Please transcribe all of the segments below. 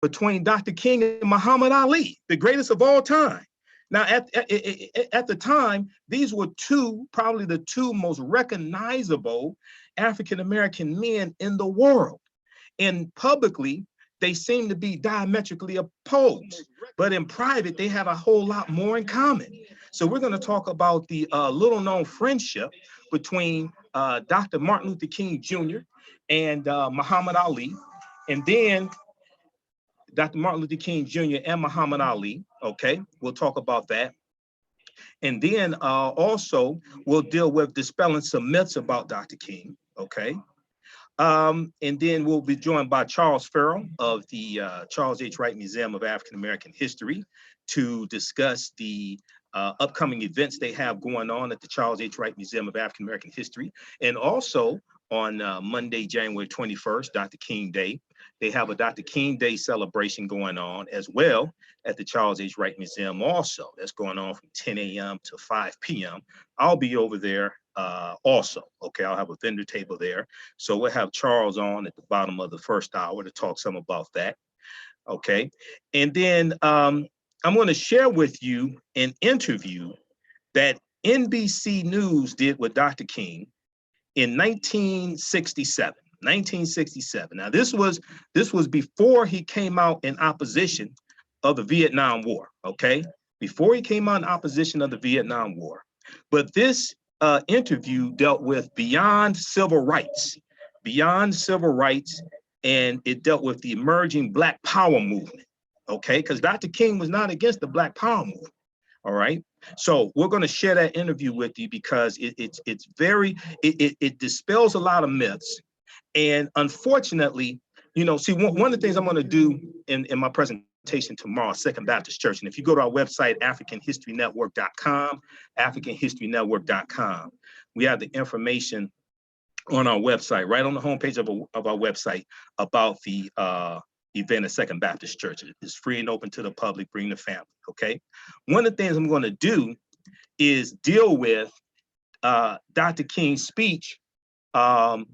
between Dr. King and Muhammad Ali, the greatest of all time. Now, at the time, these were probably the two most recognizable African-American men in the world. And publicly, they seem to be diametrically opposed, but in private, they have a whole lot more in common. So we're going to talk about the little-known friendship between Dr. Martin Luther King Jr. and Muhammad Ali, and then Dr. Martin Luther King Jr. and Muhammad Ali, okay? We'll talk about that. And then also, we'll deal with dispelling some myths about Dr. King, okay? And then we'll be joined by Charles Ferrell of the Charles H. Wright Museum of African American History to discuss the upcoming events they have going on at the Charles H. Wright Museum of African American History. And also on Monday, January 21st, Dr. King Day, they have a Dr. King Day celebration going on as well at the Charles H. Wright Museum also. That's going on from 10 a.m. to 5 p.m. I'll be over there also, okay? I'll have a vendor table there. So we'll have Charles on at the bottom of the first hour to talk some about that, okay? And then I'm gonna share with you an interview that NBC News did with Dr. King in 1967. 1967. Now this was before he came out in opposition of the Vietnam War, okay? Before he came out in opposition of the Vietnam War. But this interview dealt with beyond civil rights, and it dealt with the emerging Black Power movement, okay? Because Dr. King was not against the Black Power movement, all right? So we're going to share that interview with you because it dispels a lot of myths. And unfortunately, you know, see, one of the things I'm going to do in my presentation tomorrow, Second Baptist Church, and if you go to our website, AfricanHistoryNetwork.com, AfricanHistoryNetwork.com, we have the information on our website, right on the homepage of our website, about the event at Second Baptist Church. It's free and open to the public. Bring the family, okay? One of the things I'm going to do is deal with Dr. King's speech, I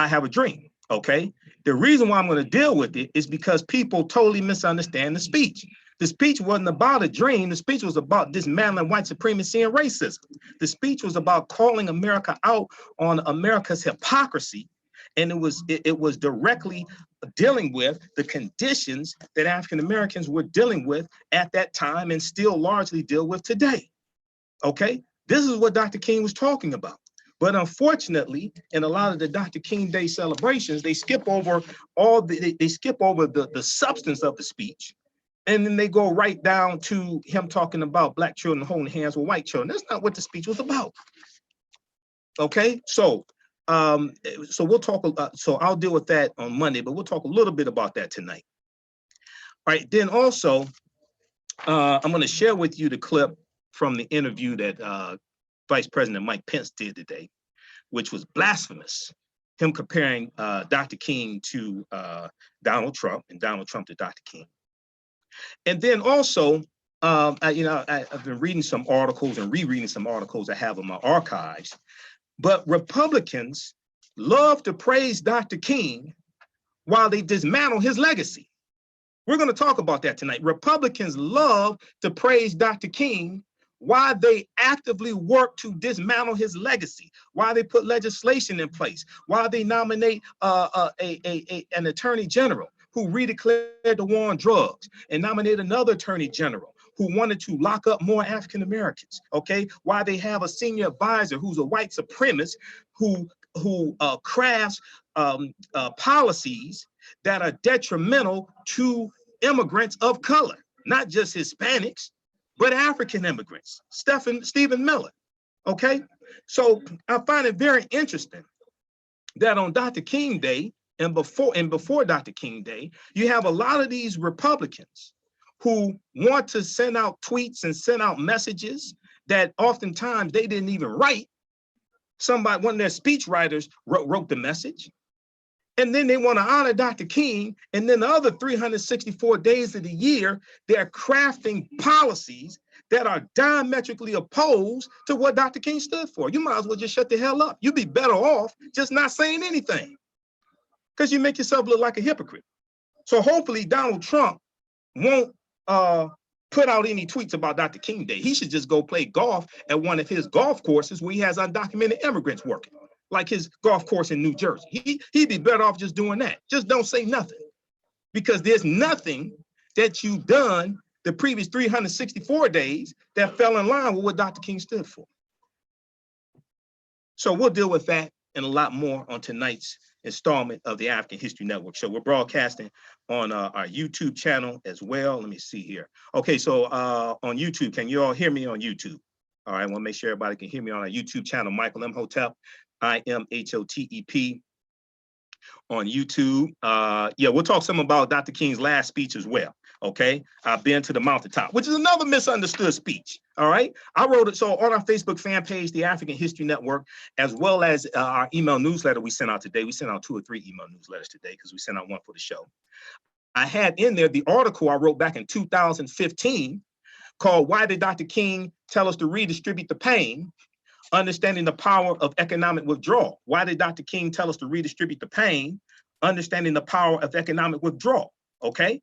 Have a Dream, okay? The reason why I'm going to deal with it is because people totally misunderstand the speech. The speech wasn't about a dream. The speech was about dismantling white supremacy and racism. The speech was about calling America out on America's hypocrisy. And it was directly dealing with the conditions that African Americans were dealing with at that time and still largely deal with today, okay? This is what Dr. King was talking about. But unfortunately, in a lot of the Dr. King Day celebrations, they skip over the substance of the speech. And then they go right down to him talking about Black children holding hands with white children. That's not what the speech was about. Okay, so we'll talk. So I'll deal with that on Monday, but we'll talk a little bit about that tonight. All right. Then also, I'm going to share with you the clip from the interview that Vice President Mike Pence did today, which was blasphemous. Him comparing Dr. King to Donald Trump and Donald Trump to Dr. King. And then also, I've been reading some articles and rereading some articles I have in my archives, but Republicans love to praise Dr. King while they dismantle his legacy. We're going to talk about that tonight. Republicans love to praise Dr. King while they actively work to dismantle his legacy, while they put legislation in place, while they nominate an attorney general who redeclared the war on drugs and nominate another attorney general who wanted to lock up more African Americans, okay? While they have a senior advisor who's a white supremacist who crafts policies that are detrimental to immigrants of color, not just Hispanics, but African immigrants, Stephen Miller, okay? So I find it very interesting that on Dr. King Day and before Dr. King Day, you have a lot of these Republicans who want to send out tweets and send out messages that oftentimes they didn't even write. One of their speech writers wrote the message. And then they want to honor Dr. King. And then the other 364 days of the year, they're crafting policies that are diametrically opposed to what Dr. King stood for. You might as well just shut the hell up. You'd be better off just not saying anything, because you make yourself look like a hypocrite. So hopefully Donald Trump won't put out any tweets about Dr. King Day. He should just go play golf at one of his golf courses where he has undocumented immigrants working, like his golf course in New Jersey. He'd be better off just doing that. Just don't say nothing, because there's nothing that you've done the previous 364 days that fell in line with what Dr. King stood for. So we'll deal with that and a lot more on tonight's installment of the African History Network show. We're broadcasting on our YouTube channel as well. Let me see here. Okay, so on YouTube, can you all hear me on YouTube? All right, I want to make sure everybody can hear me on our YouTube channel, Michael Imhotep, Imhotep on YouTube. Yeah, we'll talk some about Dr. King's last speech as well. Okay, I've been to the mountaintop, which is another misunderstood speech. All right, I wrote it so on our Facebook fan page, the African History Network, as well as our email newsletter we sent out today. We sent out 2 or 3 email newsletters today because we sent out one for the show. I had in there the article I wrote back in 2015 called "Why Did Dr. King Tell Us to Redistribute the Pain? Understanding the Power of Economic Withdrawal." Why did Dr. King tell us to redistribute the pain? Understanding the Power of Economic Withdrawal. Okay,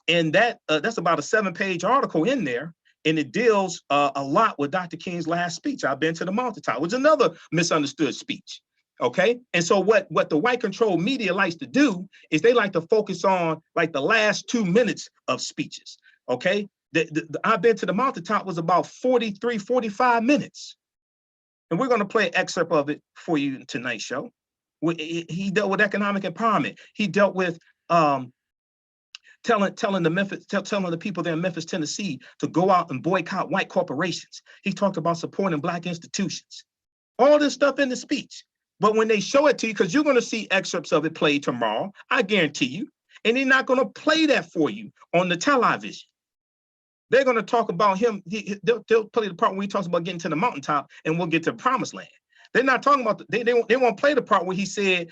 and that's about a 7-page article in there, and it deals a lot with Dr. King's last speech. I've been to the mountaintop, which is another misunderstood speech. Okay, and so what the white controlled media likes to do is they like to focus on like the last 2 minutes of speeches. Okay, the I've been to the mountaintop was about 43, 45 minutes. And we're going to play an excerpt of it for you in tonight's show. He dealt with economic empowerment. He dealt with telling the people there in Memphis, Tennessee, to go out and boycott white corporations. He talked about supporting Black institutions. All this stuff in the speech. But when they show it to you, because you're going to see excerpts of it played tomorrow, I guarantee you, and they're not going to play that for you on the television. They're going to talk about him. They'll play the part where he talks about getting to the mountaintop and we'll get to the promised land. They're not talking about, they won't play the part where he said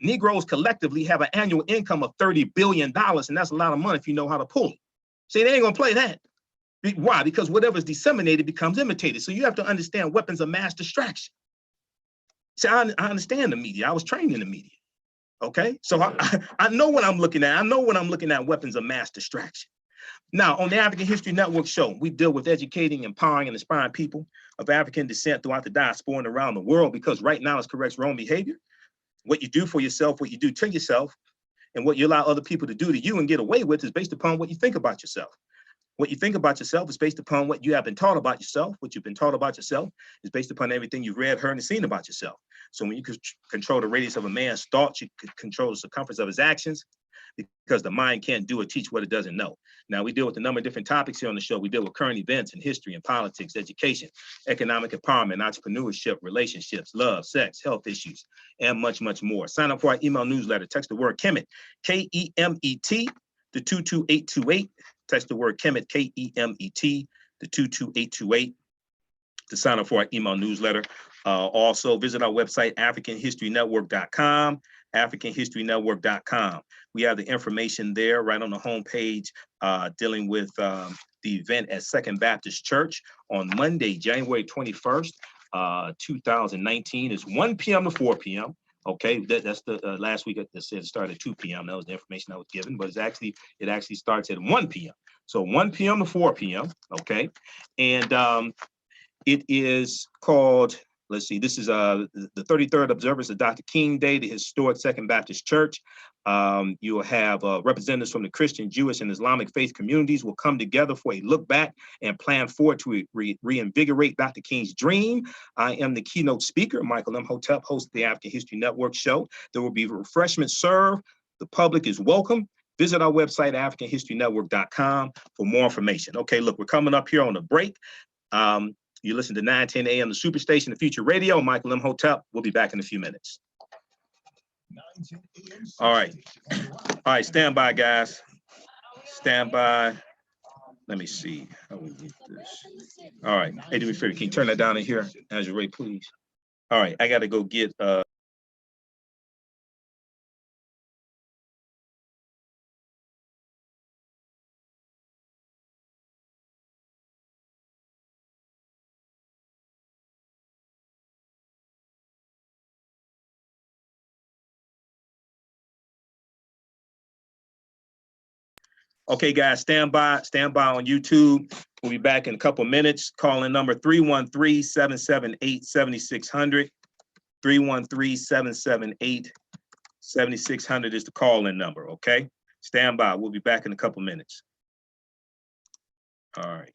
Negroes collectively have an annual income of $30 billion. And that's a lot of money if you know how to pull it. See, they ain't going to play that. Why? Because whatever's disseminated becomes imitated. So you have to understand weapons of mass distraction. See, I understand the media. I was trained in the media. Okay. So I know what I'm looking at. I know when I'm looking at weapons of mass distraction. Now, on the African History Network show, we deal with educating, empowering, and inspiring people of African descent throughout the diaspora and around the world, because right now it corrects wrong behavior. What you do for yourself, what you do to yourself, and what you allow other people to do to you and get away with is based upon what you think about yourself. What you think about yourself is based upon what you have been taught about yourself. What you've been taught about yourself is based upon everything you've read, heard, and seen about yourself. So when you control the radius of a man's thoughts, you can control the circumference of his actions, because the mind can't do or teach what it doesn't know. Now, we deal with a number of different topics here on the show. We deal with current events in history and politics, education, economic empowerment, entrepreneurship, relationships, love, sex, health issues, and much, much more. Sign up for our email newsletter. Text the word Kemet, K-E-M-E-T, to 22828. Text the word Kemet, K-E-M-E-T, to 22828 to sign up for our email newsletter. Also, visit our website, AfricanHistoryNetwork.com, AfricanHistoryNetwork.com. We have the information there right on the homepage dealing with the event at Second Baptist Church on Monday, January 21st, 2019. It's 1 p.m. to 4 p.m. Okay, that's the last week that said it started at 2 p.m. That was the information I was given, but it actually starts at 1 p.m. So 1 p.m. to 4 p.m. Okay, and it is called, let's see, this is the 33rd observance of Dr. King Day, the historic Second Baptist Church. You will have representatives from the Christian, Jewish, and Islamic faith communities will come together for a look back and plan forward to reinvigorate Dr. King's dream. I am the keynote speaker, Michael Imhotep, host of the African History Network show. There will be refreshments served. The public is welcome. Visit our website, AfricanHistoryNetwork.com, for more information. Okay, look, we're coming up here on a break. You listen to 910 a.m. the Superstation, the Future Radio. Michael Imhotep. We'll be back in a few minutes. All right. All right, stand by, guys. Stand by. Let me see how we get this. All right. Hey, do me a favor. Can you turn that down in here, Azure Ray, please? All right, I got to go get Okay, guys, stand by on YouTube. We'll be back in a couple minutes. Calling number 313-778-7600. 313-778-7600 is the call-in number, okay? Stand by. We'll be back in a couple minutes. All right.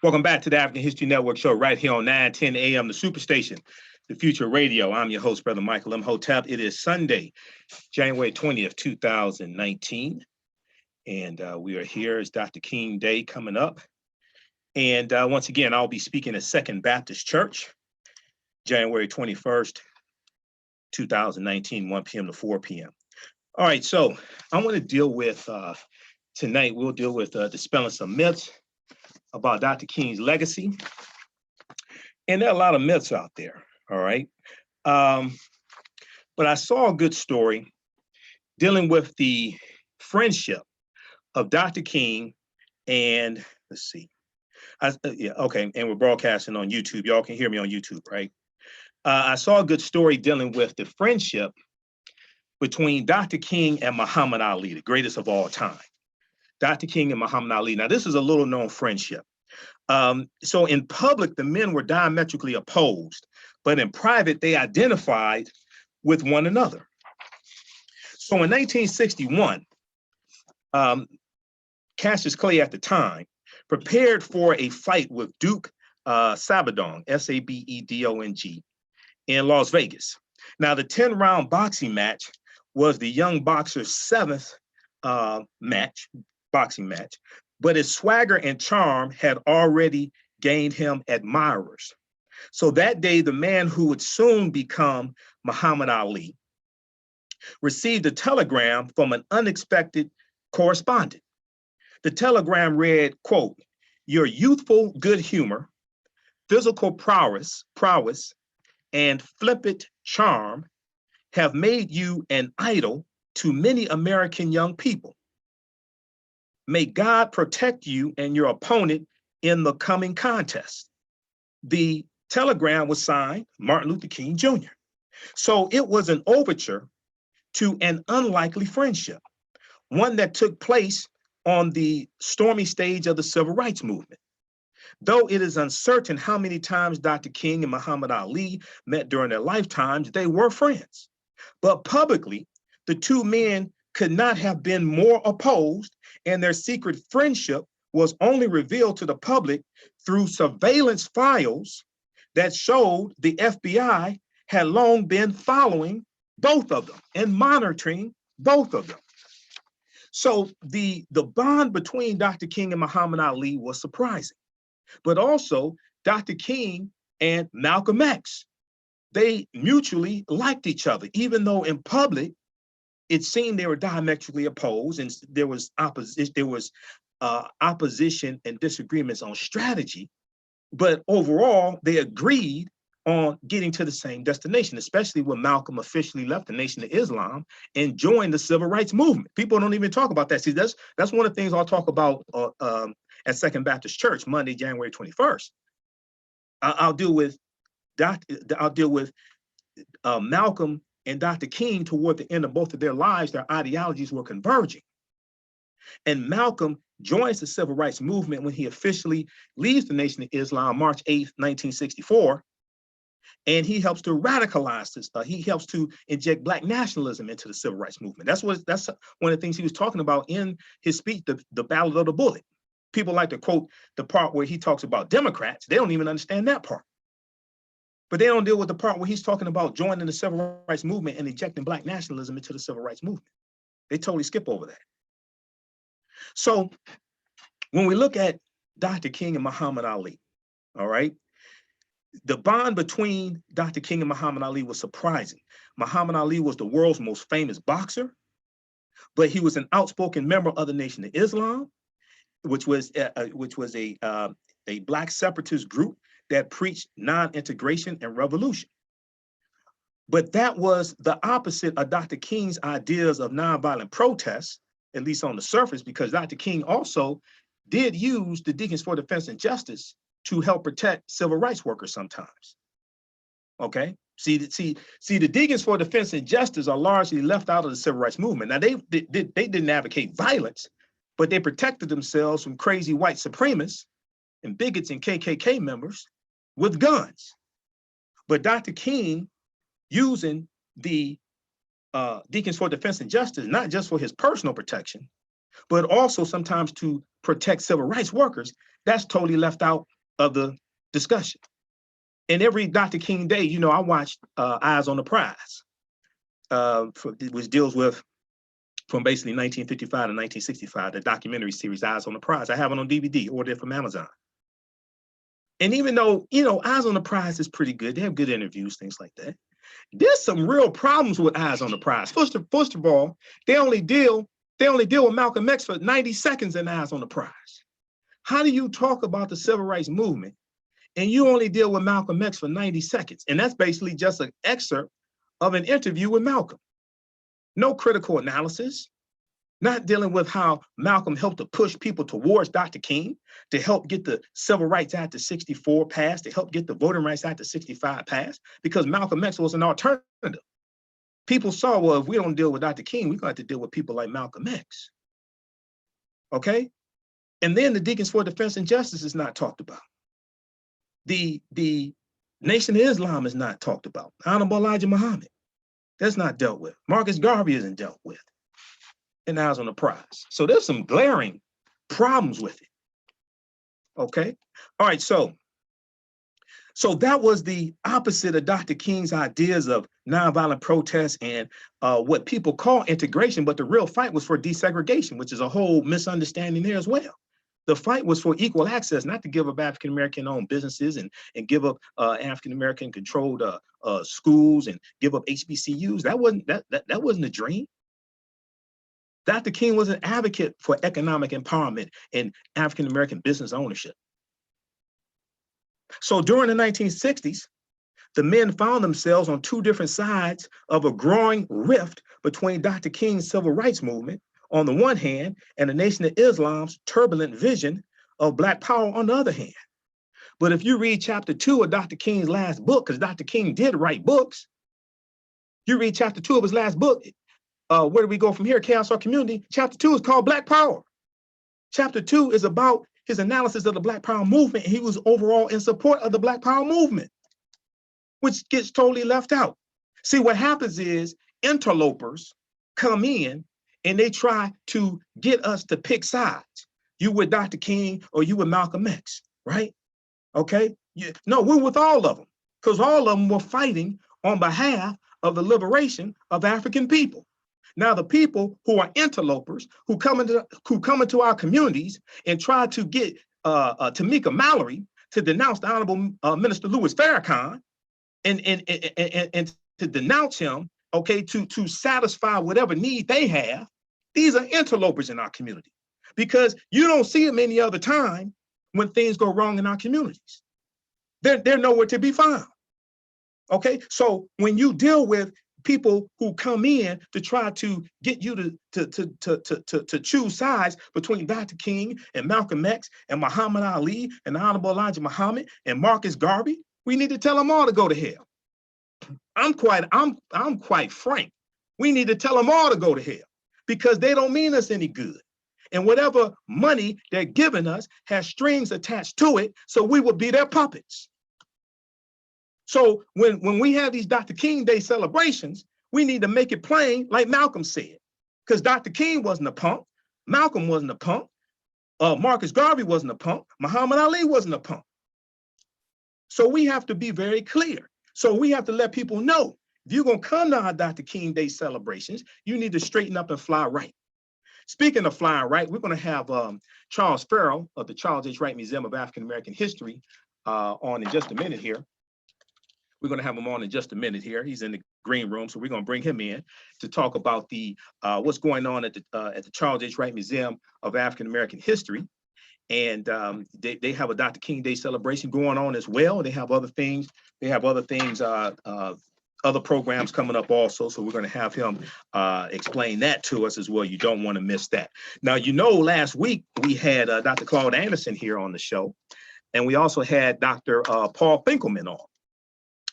Welcome back to the African History Network show right here on 910 AM, the Superstation, the Future Radio. I'm your host, Brother Michael Imhotep. It is Sunday, January 20th, 2019. And we are here. It's Dr. King Day coming up. And once again, I'll be speaking at Second Baptist Church, January 21st, 2019, 1 p.m. to 4 p.m. All right, so I want to deal with, tonight, we'll deal with dispelling some myths about Dr. King's legacy. And there are a lot of myths out there, all right? But I saw a good story dealing with the friendship of Dr. King and, let's see, yeah, okay, and we're broadcasting on YouTube. Y'all can hear me on YouTube, right? I saw a good story dealing with the friendship between Dr. King and Muhammad Ali, the greatest of all time. Dr. King and Muhammad Ali. Now, this is a little known friendship. So in public, the men were diametrically opposed, but in private, they identified with one another. So in 1961, Cassius Clay at the time prepared for a fight with Duke Sabedong, S-A-B-E-D-O-N-G, in Las Vegas. Now, the 10-round boxing match was the young boxer's seventh boxing match, but his swagger and charm had already gained him admirers. So that day, the man who would soon become Muhammad Ali received a telegram from an unexpected correspondent. The telegram read, quote, "Your youthful good humor, physical prowess, and flippant charm have made you an idol to many American young people. May God protect you and your opponent in the coming contest." The telegram was signed Martin Luther King Jr. So it was an overture to an unlikely friendship, one that took place on the stormy stage of the civil rights movement. Though it is uncertain how many times Dr. King and Muhammad Ali met during their lifetimes, they were friends. But publicly, the two men could not have been more opposed, and their secret friendship was only revealed to the public through surveillance files that showed the FBI had long been following both of them and monitoring both of them. So the bond between Dr. King and Muhammad Ali was surprising, but also Dr. King and Malcolm X, they mutually liked each other, even though in public, it seemed they were diametrically opposed and there was opposition and disagreements on strategy, but overall, they agreed on getting to the same destination, especially when Malcolm officially left the Nation of Islam and joined the civil rights movement. People don't even talk about that. See, that's one of the things I'll talk about at Second Baptist Church Monday, January 21st. I'll deal with Malcolm and Dr. King toward the end of both of their lives. Their ideologies were converging, and Malcolm joins the civil rights movement when he officially leaves the Nation of Islam March 8th, 1964. And he helps to radicalize this. He helps to inject Black nationalism into the civil rights movement. That's one of the things he was talking about in his speech, the Ballad of the Bullet. People like to quote the part where he talks about Democrats. They don't even understand that part. But they don't deal with the part where he's talking about joining the civil rights movement and injecting Black nationalism into the civil rights movement. They totally skip over that. So when we look at Dr. King and Muhammad Ali, all right, the bond between Dr. King and Muhammad Ali was surprising. Muhammad Ali was the world's most famous boxer, but he was an outspoken member of the Nation of Islam, which was a Black separatist group that preached non-integration and revolution. But that was the opposite of Dr. King's ideas of nonviolent protests, at least on the surface, because Dr. King also did use the Deacons for Defense and Justice to help protect civil rights workers sometimes. Okay, see, the Deacons for Defense and Justice are largely left out of the civil rights movement. Now they didn't advocate violence, but they protected themselves from crazy white supremacists and bigots and KKK members with guns. But Dr. King, using the Deacons for Defense and Justice, not just for his personal protection, but also sometimes to protect civil rights workers, that's totally left out of the discussion. And every Dr. King day, you know, I watched Eyes on the Prize, which deals with from basically 1955 to 1965, the documentary series Eyes on the Prize. I have it on DVD, ordered it from Amazon. And even though, you know, Eyes on the Prize is pretty good, they have good interviews, things like that, there's some real problems with Eyes on the Prize. First of all, they only deal with Malcolm X for 90 seconds in Eyes on the Prize. How do you talk about the civil rights movement and you only deal with Malcolm X for 90 seconds? And that's basically just an excerpt of an interview with Malcolm. No critical analysis, not dealing with how Malcolm helped to push people towards Dr. King to help get the Civil Rights Act of 64 passed, to help get the Voting Rights Act of 65 passed, because Malcolm X was an alternative. People saw, well, if we don't deal with Dr. King, we're going to have to deal with people like Malcolm X. Okay? And then the Deacons for Defense and Justice is not talked about. The Nation of Islam is not talked about. Honorable Elijah Muhammad, that's not dealt with. Marcus Garvey isn't dealt with. And now it's on the prize. So there's some glaring problems with it. Okay? All right, so that was the opposite of Dr. King's ideas of nonviolent protests and what people call integration, but the real fight was for desegregation, which is a whole misunderstanding there as well. The fight was for equal access, not to give up African-American owned businesses and give up African-American controlled schools and give up HBCUs. That wasn't a dream. Dr. King was an advocate for economic empowerment and African-American business ownership. So during the 1960s, the men found themselves on two different sides of a growing rift between Dr. King's civil rights movement on the one hand, and the Nation of Islam's turbulent vision of Black power on the other hand. But if you read chapter 2 of Dr. King's last book, because Dr. King did write books, you read chapter 2 of his last book, where do we go from here? Chaos or Community? Chapter 2 is called Black Power. Chapter 2 is about his analysis of the Black Power movement. He was overall in support of the Black Power movement, which gets totally left out. See, what happens is interlopers come in and they try to get us to pick sides. You with Dr. King or you with Malcolm X, right? Okay? No, we're with all of them, because all of them were fighting on behalf of the liberation of African people. Now, the people who are interlopers, who come into our communities and try to get Tamika Mallory to denounce the Honorable Minister Louis Farrakhan and to denounce him, okay, to satisfy whatever need they have, these are interlopers in our community, because you don't see them any other time when things go wrong in our communities. They're nowhere to be found. Okay, so when you deal with people who come in to try to get you to choose sides between Dr. King and Malcolm X and Muhammad Ali and the Honorable Elijah Muhammad and Marcus Garvey, we need to tell them all to go to hell. I'm quite frank. We need to tell them all to go to hell, because they don't mean us any good. And whatever money they're giving us has strings attached to it, so we will be their puppets. So when we have these Dr. King Day celebrations, we need to make it plain, like Malcolm said, because Dr. King wasn't a punk, Malcolm wasn't a punk, Marcus Garvey wasn't a punk, Muhammad Ali wasn't a punk. So we have to be very clear. So we have to let people know, if you're going to come to our Dr. King Day celebrations, you need to straighten up and fly right. Speaking of flying right, we're going to have Charles Ferrell of the Charles H. Wright Museum of African American History on in just a minute here. We're going to have him on in just a minute here. He's in the green room, so we're going to bring him in to talk about the what's going on at the Charles H. Wright Museum of African American History. And they have a Dr. King Day celebration going on as well. They have other things. They have other things, other programs coming up also. So we're going to have him explain that to us as well. You don't want to miss that. Now, you know, last week we had Dr. Claude Anderson here on the show, and we also had Dr. Paul Finkelman on.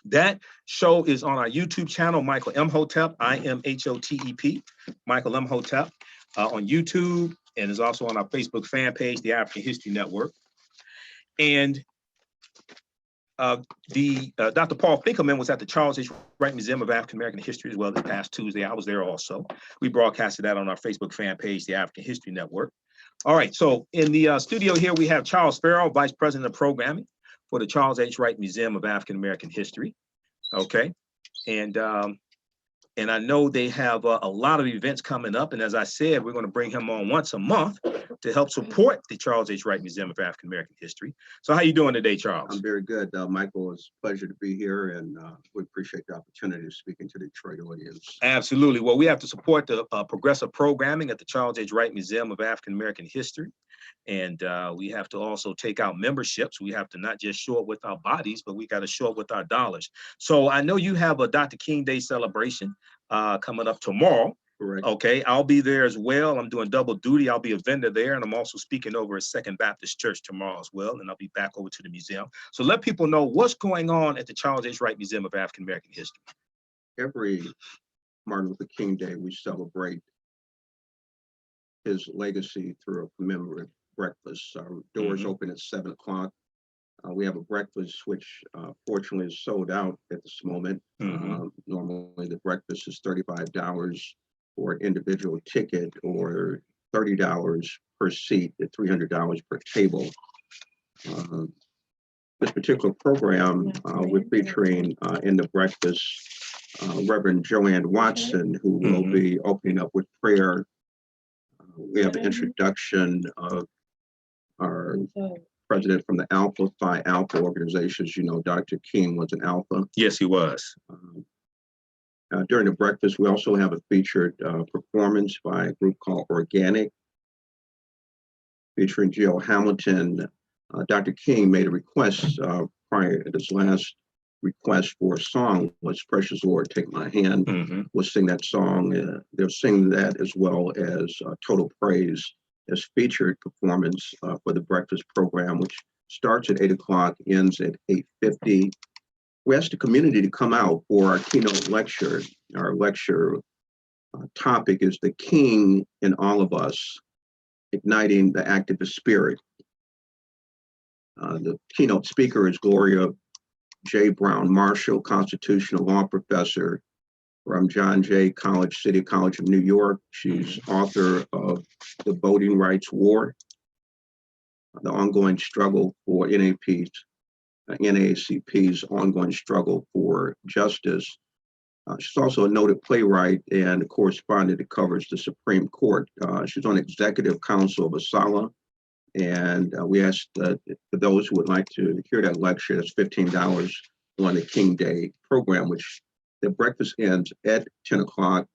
That show is on our YouTube channel, Michael Imhotep, IMHOTEP, Michael Imhotep, on YouTube, and is also on our Facebook fan page, the African History Network. And Dr. Paul Finkelman was at the Charles H. Wright Museum of African American History as well this past Tuesday. I was there also. We broadcasted that on our Facebook fan page, the African History Network. All right, so in the studio here, we have Charles Ferrell, Vice President of Programming for the Charles H. Wright Museum of African American History. Okay, and I know they have a lot of events coming up, and as I said, we're going to bring him on once a month to help support the Charles H. Wright Museum of African American History. So how you doing today, Charles? I'm very good, Michael. It's a pleasure to be here, and we appreciate the opportunity of speaking to the Detroit audience. Absolutely. Well, we have to support the progressive programming at the Charles H. Wright Museum of African American History. And we have to also take out memberships. We have to not just show up with our bodies, but we got to show up with our dollars. So I know you have a Dr. King Day celebration coming up tomorrow. Correct. Okay, I'll be there as well. I'm doing double duty. I'll be a vendor there, and I'm also speaking over at Second Baptist Church tomorrow as well, and I'll be back over to the museum. So let people know what's going on at the Charles H. Wright Museum of African American History. Every Martin Luther King Day, we celebrate his legacy through a commemorative breakfast. Our doors open at 7 o'clock. We have a breakfast which fortunately is sold out at this moment. Normally the breakfast is $35 for an individual ticket or $30 per seat at $300 per table. This particular program, we're featuring in the breakfast Reverend Joanne Watson, who will be opening up with prayer. We have an introduction of our president from the Alpha Phi Alpha organizations. You know, Dr. King was an Alpha. Yes, he was. During the breakfast, we also have a featured performance by a group called Organic, featuring Jill Hamilton. Dr. King made a request prior to this last request for a song, was Precious Lord, Take My Hand. We'll sing that song. They'll sing that as well as Total Praise as featured performance for the breakfast program, which starts at 8 o'clock, ends at 8:50. We asked the community to come out for our keynote lecture. Our lecture topic is The King in All of Us, Igniting the Activist Spirit. The keynote speaker is Gloria J. Brown Marshall, constitutional law professor from John Jay College, City College of New York. She's author of The Voting Rights War, the ongoing struggle for NAACP's ongoing struggle for justice. She's also a noted playwright and a correspondent that covers the Supreme Court. She's on executive council of ASALA. And we asked for those who would like to hear that lecture, that's $15 on the King Day program, which the breakfast ends at 10 o'clock.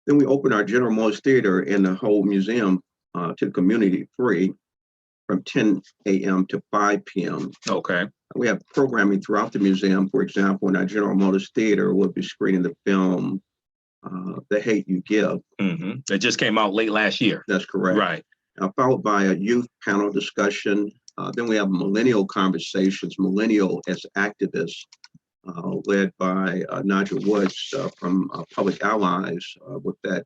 Then we open our General Motors Theater and the whole museum to the community free from 10 a.m. to 5 p.m. Okay. We have programming throughout the museum. For example, in our General Motors Theater, we'll be screening the film The Hate You Give. It just came out late last year. That's correct. Right. Followed by a youth panel discussion. Then we have millennial conversations, millennial as activists, led by Nigel Woods from Public Allies with that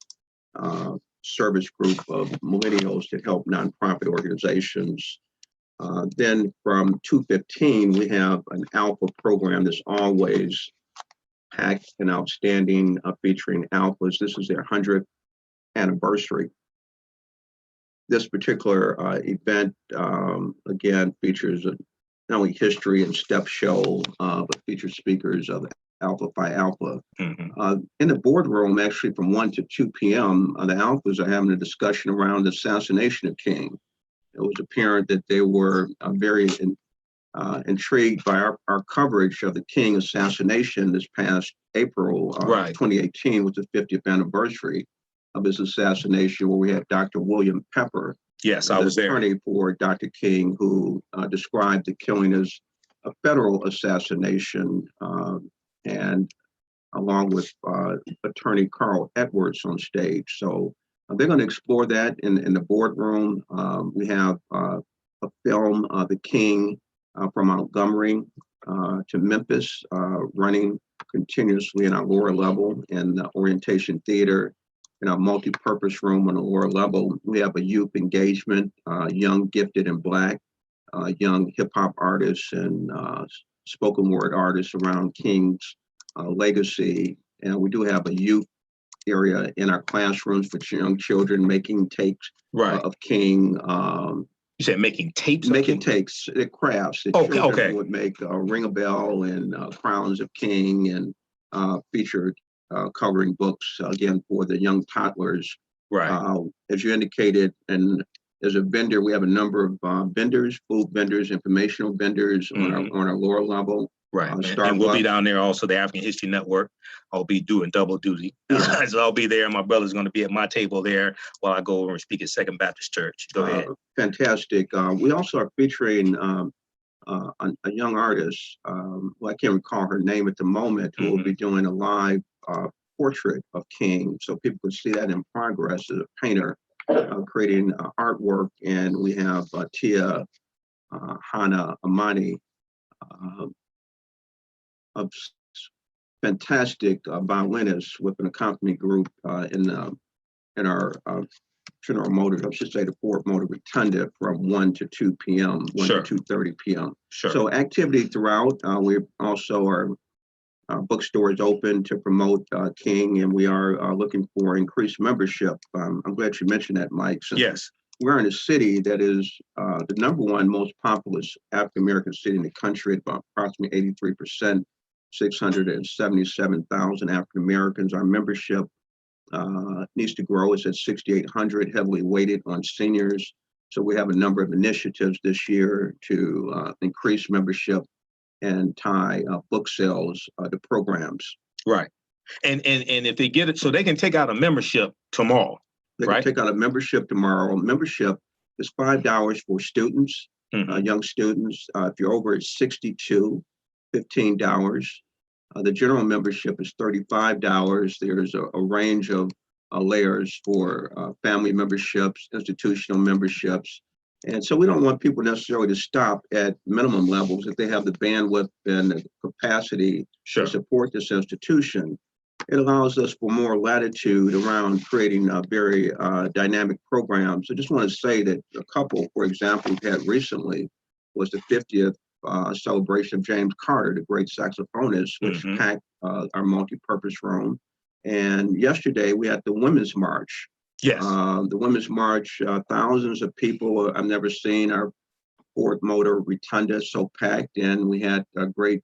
service group of millennials that help nonprofit organizations. Then from 2:15, we have an Alpha program that's always packed and outstanding, featuring Alphas. This is their 100th anniversary. This particular event, again, features not only history and step show, but features speakers of Alpha Phi Alpha. In the boardroom, actually from 1 to 2 p.m., the Alphas are having a discussion around the assassination of King. It was apparent that they were very intrigued by our coverage of the King assassination this past April 2018, was the 50th anniversary of his assassination, where we had Dr. William Pepper, yes, the attorney for Dr. King, who described the killing as a federal assassination, and along with attorney Carl Edwards on stage. So they're going to explore that in the boardroom. We have a film, The King, from Montgomery to Memphis, running continuously in our lower level in the orientation theater. In our multi-purpose room on the lower level, we have a youth engagement, young, gifted, and Black, young hip hop artists and spoken word artists around King's legacy. And we do have a youth area in our classrooms for young children making tapes of King. You said making tapes? Making tapes, crafts. The children would make Ring a Bell and Crowns of King, and featured coloring books, again, for the young toddlers. As you indicated, and as a vendor, we have a number of vendors, food vendors, informational vendors on our lower level. And we'll be down there also, the African History Network. I'll be doing double duty. So I'll be there. My brother's going to be at my table there while I go over and speak at Second Baptist Church. Go ahead. Fantastic. We also are featuring a young artist, well, I can't recall her name at the moment, who will be doing a live portrait of King, so people can see that in progress as a painter creating artwork. And we have Tia Hana Amani of fantastic violinists with an accompanying group in our General Motors, I should say the Ford Motor Rotunda, from 1 to 2 p.m., 1 Sure. to 2:30 p.m. Sure. So activity throughout. We also are bookstore is open to promote King, and we are looking for increased membership. I'm glad you mentioned that, Mike. Since Yes. we're in a city that is the #1 most populous African-American city in the country, at about approximately 83%, 677,000 African-Americans. Our membership needs to grow. It's at 6,800, heavily weighted on seniors. So we have a number of initiatives this year to increase membership and tie book sales to programs. Right. And if they get it, so they can take out a membership tomorrow. They right? can take out a membership tomorrow. Membership is $5 for students, young students. If you're over 62, $15. The general membership is $35. There's a range of layers for family memberships, institutional memberships. And so we don't want people necessarily to stop at minimum levels if they have the bandwidth and the capacity Sure. to support this institution. It allows us for more latitude around creating very dynamic programs. I just want to say that a couple, for example, we've had recently was the 50th celebration of James Carter, the great saxophonist, which packed our multi-purpose room. And yesterday we had the Women's March. Yes. The Women's March, thousands of people I've never seen. Our Ford Motor Rotunda so packed, and we had a great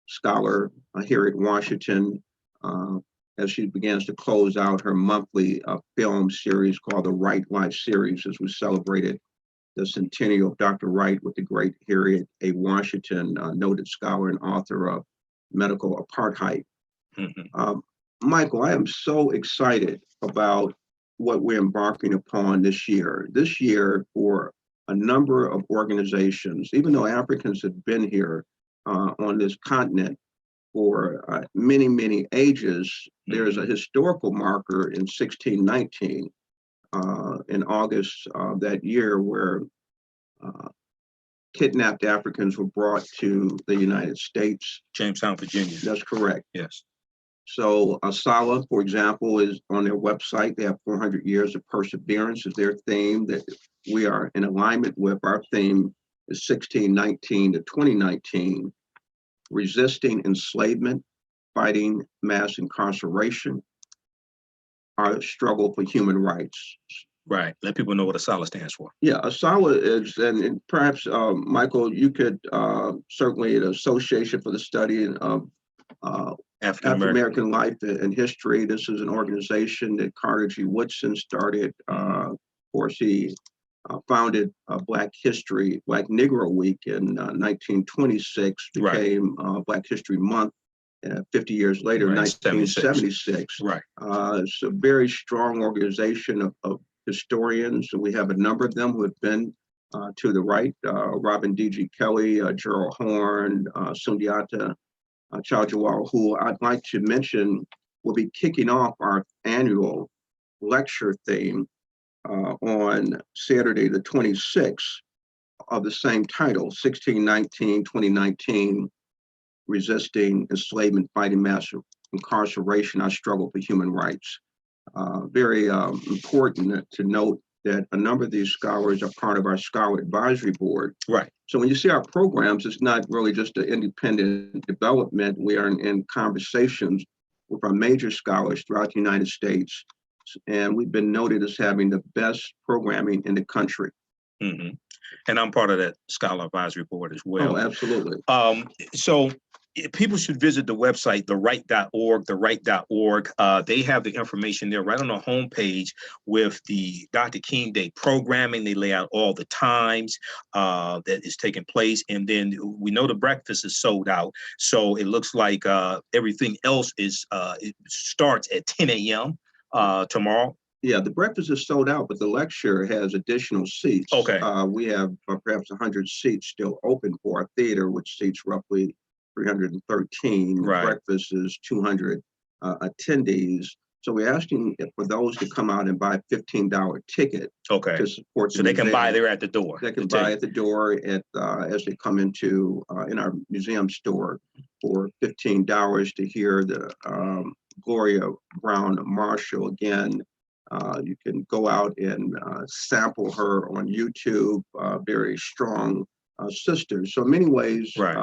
scholar here at Washington as she begins to close out her monthly film series called the Wright Life Series, as we celebrated the centennial of Dr. Wright with the great Harriet A. Washington, noted scholar and author of Medical Apartheid. Michael, I am so excited about what we're embarking upon this year. This year, for a number of organizations, even though Africans have been here on this continent for many, many ages, there's a historical marker in 1619 in August of that year where kidnapped Africans were brought to the United States. Jamestown, Virginia. That's correct. Yes. So Sala, for example, is on their website. They have 400 years of perseverance as their theme that we are in alignment with. Our theme is 1619 to 2019, resisting enslavement, fighting mass incarceration, our struggle for human rights. Right. Let people know what ASALA stands for. Yeah, ASALA is, and perhaps, Michael, you could certainly, the Association for the Study of African-American Life and History. This is an organization that Carter G. Woodson started. Of course, he founded Black Negro Week in 1926, became Black History Month 50 years later, 1976. Right. It's a very strong organization of historians. We have a number of them who have been to the right, Robin D.G. Kelly, Gerald Horn, Sundiata Chowdhury, who I'd like to mention will be kicking off our annual lecture theme on Saturday, the 26th, of the same title, 1619-2019, Resisting Enslavement, Fighting Mass Incarceration, Our Struggle for Human Rights. Very important to note that a number of these scholars are part of our Scholar Advisory Board. Right. So when you see our programs, it's not really just an independent development. We are in conversations with our major scholars throughout the United States, and we've been noted as having the best programming in the country. And I'm part of that Scholar Advisory Board as well. Oh, absolutely. So people should visit the website, theright.org. They have the information there right on the homepage with the Dr. King Day programming. They lay out all the times that is taking place. And then we know the breakfast is sold out. So it looks like everything else is it starts at 10 a.m. Tomorrow. Yeah, the breakfast is sold out, but the lecture has additional seats. Okay. We have perhaps 100 seats still open for our theater, which seats roughly 313. Right. Breakfast is 200 attendees. So we're asking for those to come out and buy a $15 ticket. Okay. To support the so they can museum. buy there at the door. They can buy at the door at as they come into in our museum store. for $15 to hear the Gloria Brown Marshall again. You can go out and sample her on YouTube. Very strong sister. So in many ways, right.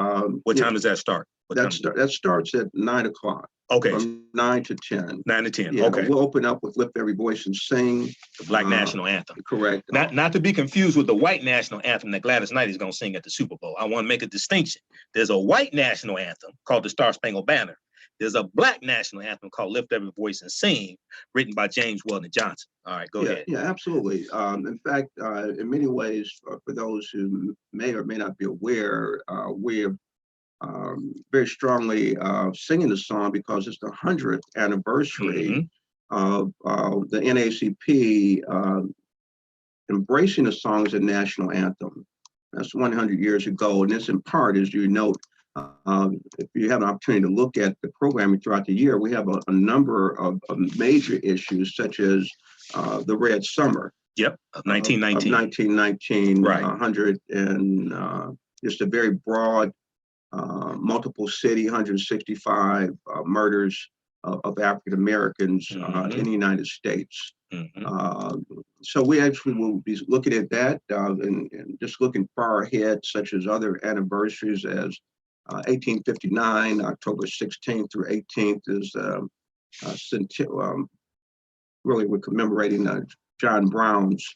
What time does that start? That starts at 9 o'clock. Okay. From 9 to 10. 9 to 10. Yeah, Okay. we'll open up with Lift Every Voice and Sing. The Black National Anthem. Correct. Not to be confused with the white national anthem that Gladys Knight is going to sing at the Super Bowl. I want to make a distinction. There's a white national anthem called the Star Spangled Banner. There's a black national anthem called Lift Every Voice and Sing, written by James Weldon Johnson. All right, go ahead. Yeah, absolutely. In fact, in many ways, for those who may or may not be aware, we're very strongly singing the song because it's the 100th anniversary of the NAACP embracing the song as a national anthem. That's 100 years ago, and this in part, as you note, if you have an opportunity to look at the programming throughout the year, we have a number of major issues, such as the Red Summer. Yep, of 1919. Of 1919, right. 100, and just a very broad, multiple city, 165 murders of African Americans in the United States. So we actually will be looking at that and just looking far ahead, such as other anniversaries as 1859, October 16th through 18th is really we're commemorating John Brown's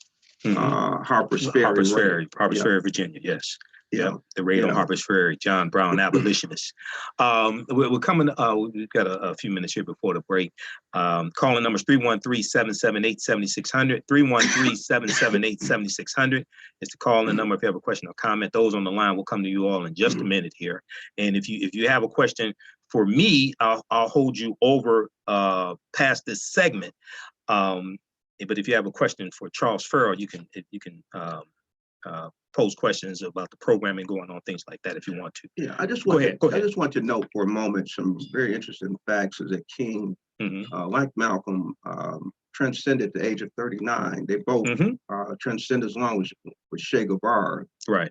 Harper's Ferry. Harper's Ferry, Virginia, yes. Yeah, the raid on Harper's Ferry, John Brown, abolitionist. We're coming, we've got a few minutes here before the break. Calling numbers 313-778-7600, 313-778-7600 is the call-in number if you have a question or comment. Those on the line will come to you all in just a minute here. And if you have a question for me, I'll hold you over past this segment. But if you have a question for Charles Ferrell, you can pose questions about the programming going on, things like that, if you want to. Yeah, I just want to note for a moment some very interesting facts is that King, like Malcolm, transcended the age of 39. They both transcended as long as with Che Guevara. Right.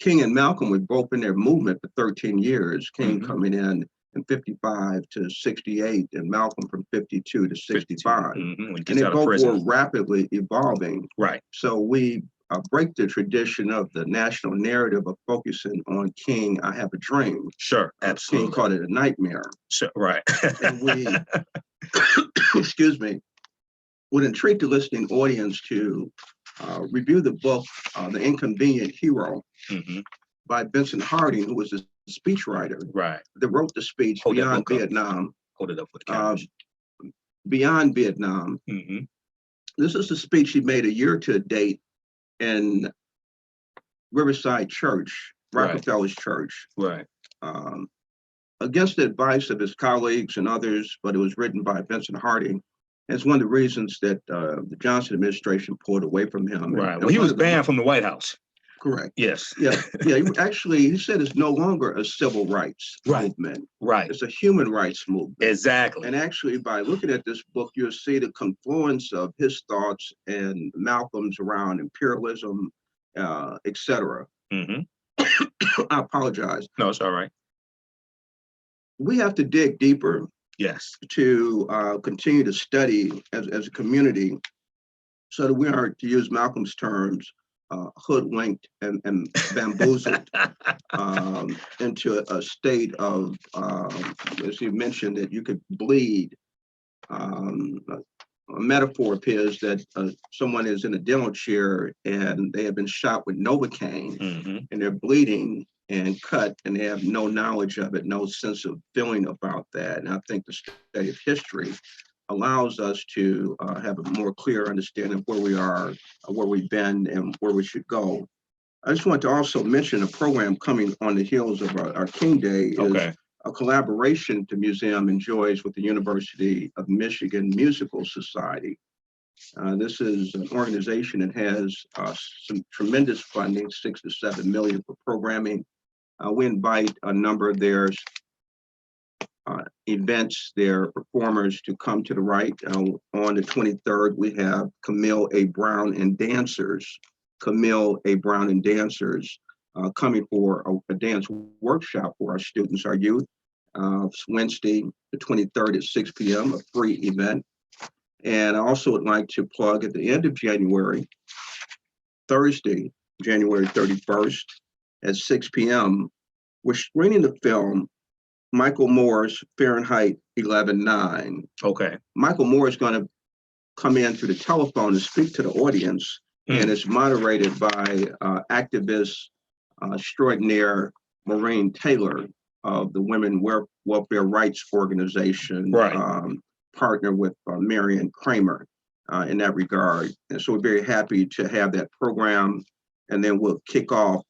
King and Malcolm were both in their movement for 13 years. King coming in 55 to 68, and Malcolm from 52 to 65. And they both were rapidly evolving. Right. So we break the tradition of the national narrative of focusing on King, I Have a Dream. Sure, absolutely. King called it a nightmare. Sure, right. And we, excuse me, would entreat the listening audience to review the book, The Inconvenient Hero, by Vincent Harding, who was a speechwriter. Right. That wrote the speech Beyond Vietnam. Hold it up with the camera. Beyond Vietnam. This is the speech he made a year to date in Riverside Church, Rockefeller's church. Right. Against the advice of his colleagues and others, but it was written by Vincent Harding. And it's one of the reasons that the Johnson administration pulled away from him. Right. Well, he was banned from the White House. Correct. Yes. Yeah. Actually, he said it's no longer a civil rights movement. Right. It's a human rights movement. Exactly. And actually, by looking at this book, you'll see the confluence of his thoughts and Malcolm's around imperialism, etc. I apologize. No, it's all right. We have to dig deeper. Yes. To continue to study as a community, so that we aren't, to use Malcolm's terms, hoodwinked and bamboozled into a state of, as you mentioned, that you could bleed. A metaphor appears that someone is in a dental chair and they have been shot with Novocaine and they're bleeding and cut, and they have no knowledge of it, no sense of feeling about that. And I think the study of history allows us to have a more clear understanding of where we are, where we've been, and where we should go. I just want to also mention a program coming on the heels of our King Day is a collaboration the museum enjoys with the University of Michigan Musical Society. This is an organization that has some tremendous funding, 6 to 7 million for programming. We invite a number of their events, their performers to come to the Wright. On the 23rd, we have Camille A. Brown and Dancers. Camille A. Brown and Dancers. coming for a dance workshop for our students, our youth. It's Wednesday, the 23rd at 6 p.m., a free event. And I also would like to plug at the end of January, Thursday, January 31st at 6 p.m., we're screening the film Michael Moore's Fahrenheit 11/9. Okay. Michael Moore is going to come in through the telephone and speak to the audience, and it's moderated by activist extraordinaire Maureen Taylor of the Women Welfare Rights Organization, Right. partner with Marion Kramer in that regard. And so we're very happy to have that program, and then we'll kick off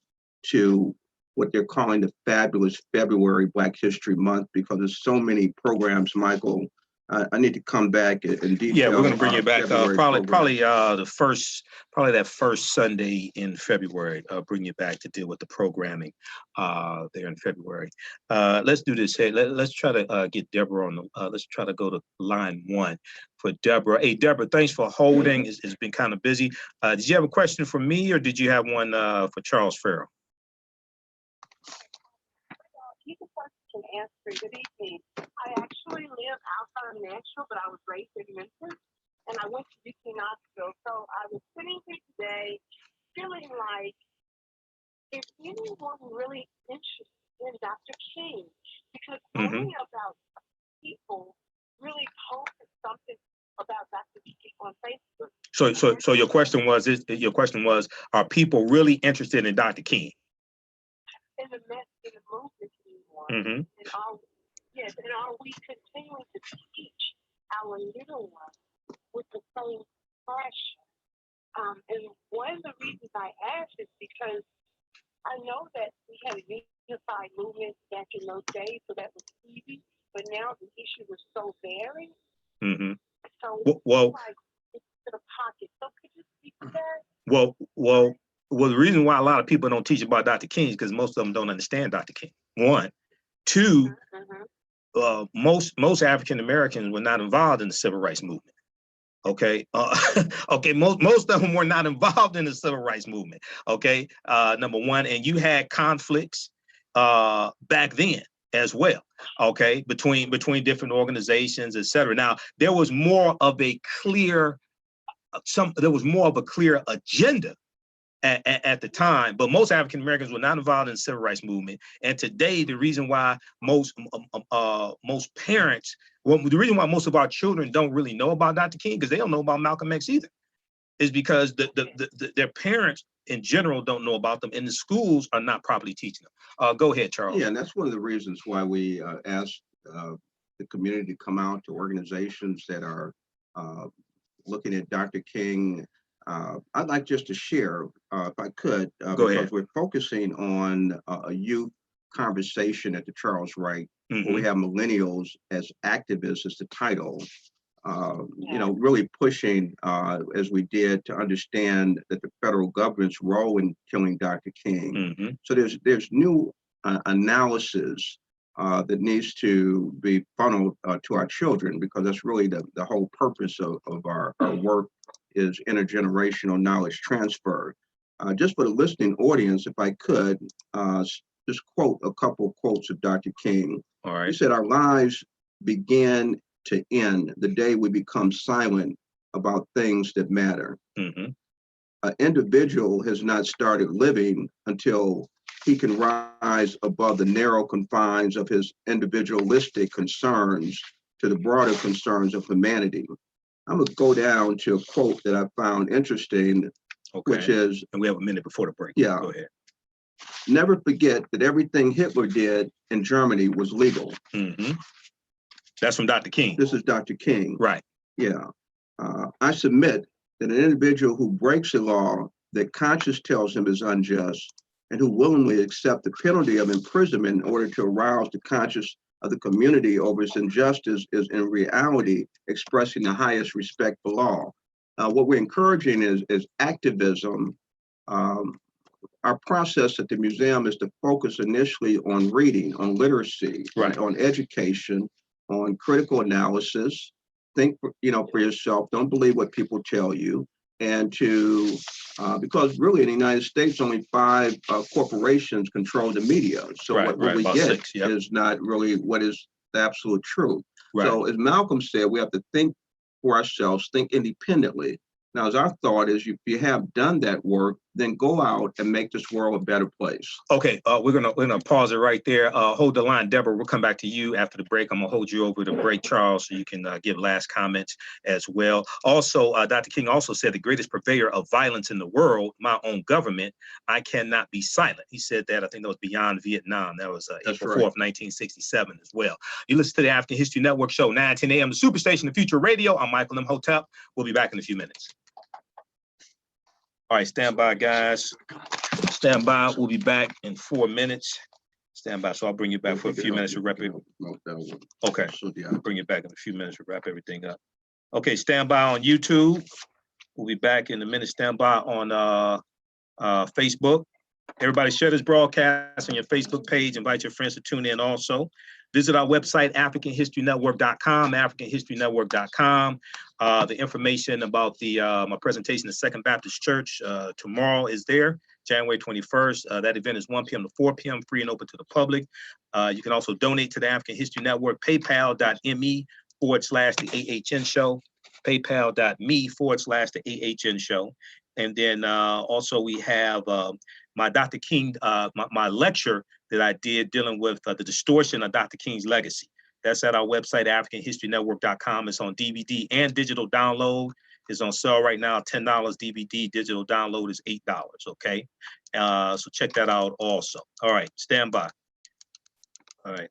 to what they're calling the Fabulous February Black History Month, because there's so many programs, Michael. I need to come back and detail. Yeah, we're going to bring you back probably that first Sunday in February. Bring you back to deal with the programming there in February. Let's do this. Hey, let's try to get Deborah on the. Let's try to go to line 1 for Deborah. Hey, Deborah, thanks for holding. It's been kind of busy. Did you have a question for me, or did you have one for Charles Ferrell? Can answer. Good evening. I actually live outside of Nashville, but I was raised in Memphis, and I went to UT Knoxville. So I was sitting here today feeling like, is anyone really interested in Dr. King? Because only about people really posted something about Dr. King on Facebook. So your question was, are people really interested in Dr. King? In the movement anymore. And are we continuing to teach our little ones with the same passion? And one of the reasons I ask is because I know that we had a unified movement back in those days, so that was easy. But now the issue is so varied. So it's in a pocket. So could you speak to that? Well, the reason why a lot of people don't teach about Dr. King is because most of them don't understand Dr. King. 1, 2, most African Americans were not involved in the civil rights movement. Okay, most of them were not involved in the civil rights movement. Okay, number 1, and you had conflicts back then as well. Okay, between different organizations, etc. Now there was more of a clear agenda at the time, but most African Americans were not involved in the civil rights movement. And today, the reason why most parents, the reason why most of our children don't really know about Dr. King, because they don't know about Malcolm X either, is because their parents in general don't know about them, and the schools are not properly teaching them. Go ahead, Charles. Yeah, and that's one of the reasons why we asked the community to come out to organizations that are looking at Dr. King. I'd like just to share, if I could, because we're focusing on a youth conversation at the Charles Wright, where we have millennials as activists as the title, really pushing, as we did, to understand that the federal government's role in killing Dr. King. So there's new analysis that needs to be funneled to our children, because that's really the whole purpose of our work, is intergenerational knowledge transfer. Just for the listening audience, if I could, just quote a couple of quotes of Dr. King. All right. He said, "Our lives begin to end the day we become silent about things that matter. An individual has not started living until he can rise above the narrow confines of his individualistic concerns to the broader concerns of humanity." I'm gonna go down to a quote that I found interesting, which is, and we have a minute before the break. Yeah. Go ahead. "Never forget that everything Hitler did in Germany was legal." That's from Dr. King. This is Dr. King. Right. Yeah. "I submit that an individual who breaks a law that conscience tells him is unjust, and who willingly accept the penalty of imprisonment in order to arouse the conscience of the community over its injustice, is in reality expressing the highest respect for law." What we're encouraging is activism. Our process at the museum is to focus initially on reading, on literacy, on education, on critical analysis. Think for yourself. Don't believe what people tell you. and to, because really in the United States, only 5 corporations control the media. So what we about get 6, yep. is not really what is the absolute truth. Right. So as Malcolm said, we have to think for ourselves, think independently. Now, as our thought is, if you have done that work, then go out and make this world a better place. Okay, we're gonna pause it right there. Hold the line, Deborah. We'll come back to you after the break. I'm gonna hold you over the break, Charles, so you can give last comments as well. Also, Dr. King also said the greatest purveyor of violence in the world, my own government, I cannot be silent. He said that, I think that was beyond Vietnam. That was April 4th, 1967 as well. You listen to the African History Network show, 9:10 a.m. the Superstation, the Future Radio. I'm Michael Imhotep. We'll be back in a few minutes. All right, stand by, guys. Stand by. We'll be back in 4 minutes. Stand by. So I'll bring you back for a few minutes to wrap it. Okay. I'll bring you back in a few minutes to wrap everything up. Okay, stand by on YouTube. We'll be back in a minute. Stand by on Facebook. Everybody share this broadcast on your Facebook page. Invite your friends to tune in also. Visit our website, AfricanHistoryNetwork.com, AfricanHistoryNetwork.com. The information about my presentation at Second Baptist Church tomorrow is there, January 21st. That event is 1 p.m. to 4 p.m., free and open to the public. You can also donate to the African History Network, paypal.me/the AHN show, paypal.me/the AHN show. And then also we have my Dr. King, my lecture that I did dealing with the distortion of Dr. King's legacy. That's at our website, AfricanHistoryNetwork.com. It's on DVD and digital download. It's on sale right now, $10 DVD. Digital download is $8, okay? So check that out also. All right, stand by. All right.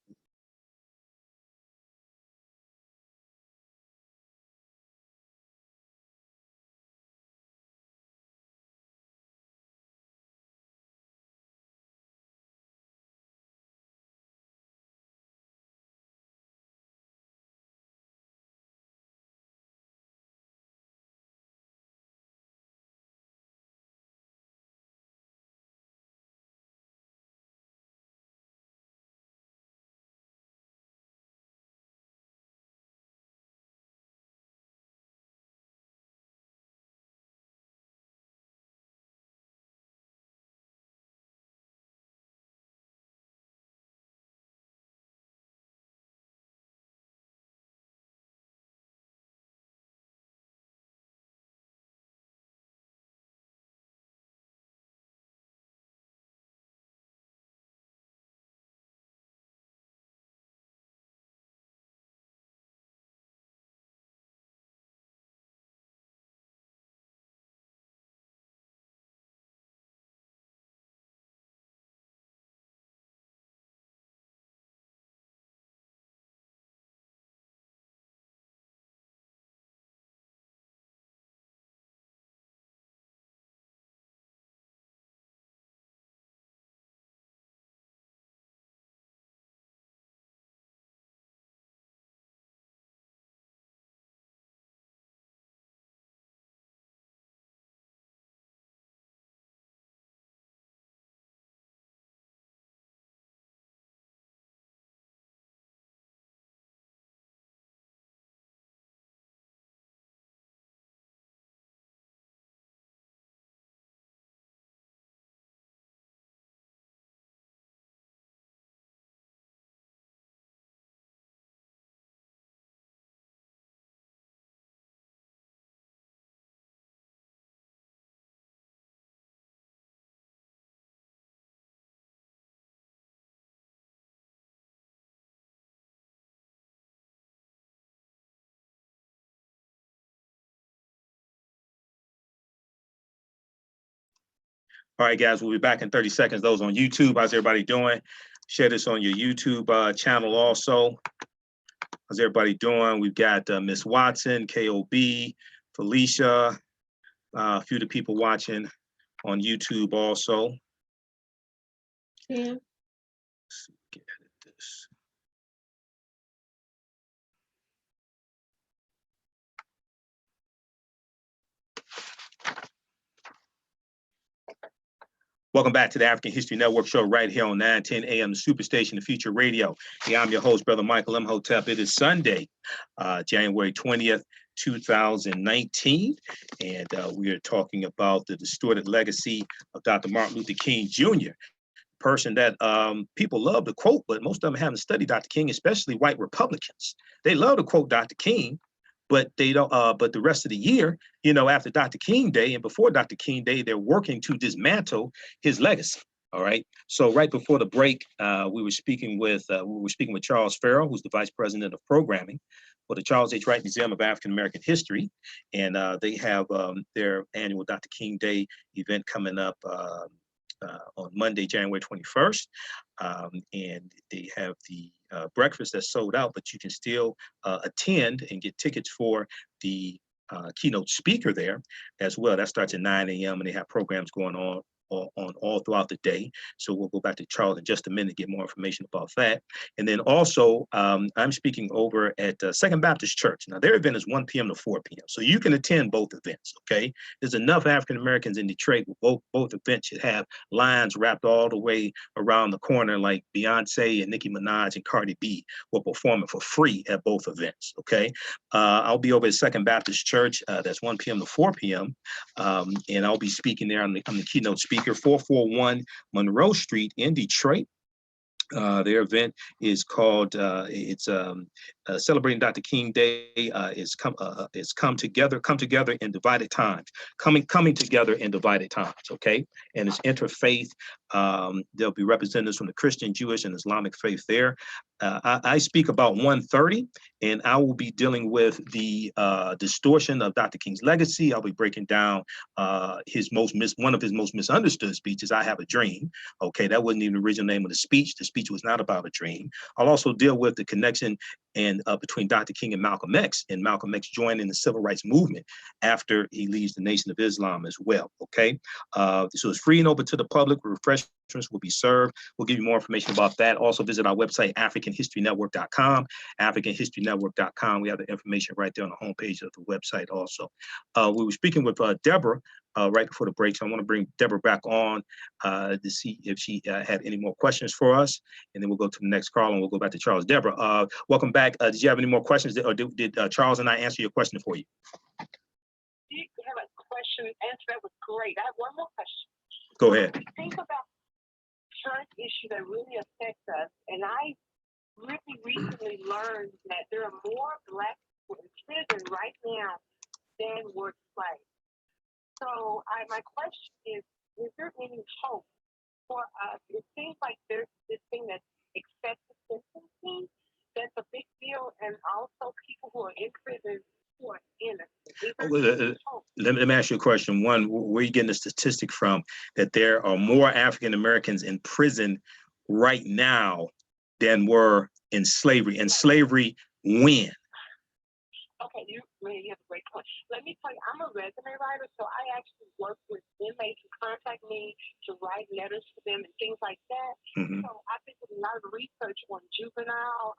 All right, guys, we'll be back in 30 seconds. Those on YouTube, how's everybody doing? Share this on your YouTube channel also. How's everybody doing? We've got Miss Watson, KOB, Felicia, a few of the people watching on YouTube also. Yeah. Let's get at this. Welcome back to the African History Network show right here on 9:10 a.m. the Superstation, the Future Radio. Yeah, I'm your host, Brother Michael Imhotep. It is Sunday, January 20th. 2019. And we are talking about the distorted legacy of Dr. Martin Luther King Jr., person that people love to quote, but most of them haven't studied Dr. King, especially white Republicans. They love to quote Dr. King, but they don't. But the rest of the year, you know, after Dr. King Day and before Dr. King Day, they're working to dismantle his legacy. All right. So right before the break, we were speaking with Charles Ferrell, who's the vice president of programming for the Charles H. Wright Museum of African American History, and they have their annual Dr. King Day event coming up on Monday, January 21st. And they have the breakfast that's sold out, but you can still attend and get tickets for the keynote speaker there as well. That starts at 9 a.m. and they have programs going on all throughout the day. So we'll go back to Charles in just a minute to get more information about that. And then also, I'm speaking over at Second Baptist Church. Now, their event is 1 p.m. to 4 p.m. So you can attend both events, okay? There's enough African Americans in Detroit. Both events should have lines wrapped all the way around the corner, like Beyonce and Nicki Minaj and Cardi B will perform it for free at both events, okay? I'll be over at Second Baptist Church. That's 1 p.m. to 4 p.m. And I'll be speaking there. I'm the keynote speaker, 441 Monroe Street in Detroit. Their event is called Celebrating Dr. King Day. It's come together in divided times. Coming together in divided times. Okay, and it's interfaith. There'll be representatives from the Christian, Jewish, and Islamic faith there. I speak about 1:30, and I will be dealing with the distortion of Dr. King's legacy. I'll be breaking down one of his most misunderstood speeches, "I Have a Dream." Okay, that wasn't even the original name of the speech. The speech was not about a dream. I'll also deal with the connection and between Dr. King and Malcolm X joining the civil rights movement after he leaves the Nation of Islam as well. Okay, so it's free and open to the public. Refreshments will be served. We'll give you more information about that. Also visit our website, AfricanHistoryNetwork.com, AfricanHistoryNetwork.com. We have the information right there on the homepage of the website also. We were speaking with Deborah right before the break, so I want to bring Deborah back on to see if she had any more questions for us, and then we'll go to the next call and we'll go back to Charles. Deborah, welcome back. Did you have any more questions, or did Charles and I answer your question for you? You have a question answer that was great. I have one more question. Go ahead. Think about current issue that really affects us, and I really recently learned that there are more Black people in prison right now than were slaves. So my question is there any hope for us? It seems like there's this thing that's excessive sentencing. That's a big deal, and also people who are in prison who are innocent. Let me ask you a question. One, where are you getting the statistic from that there are more African Americans in prison right now than were in slavery? And slavery when? Okay, you have a great point. Let me tell you, I'm a resume writer, so I actually work with inmates who contact me to write letters to them and things like that. Mm-hmm. So I've been doing a lot of research on juvenile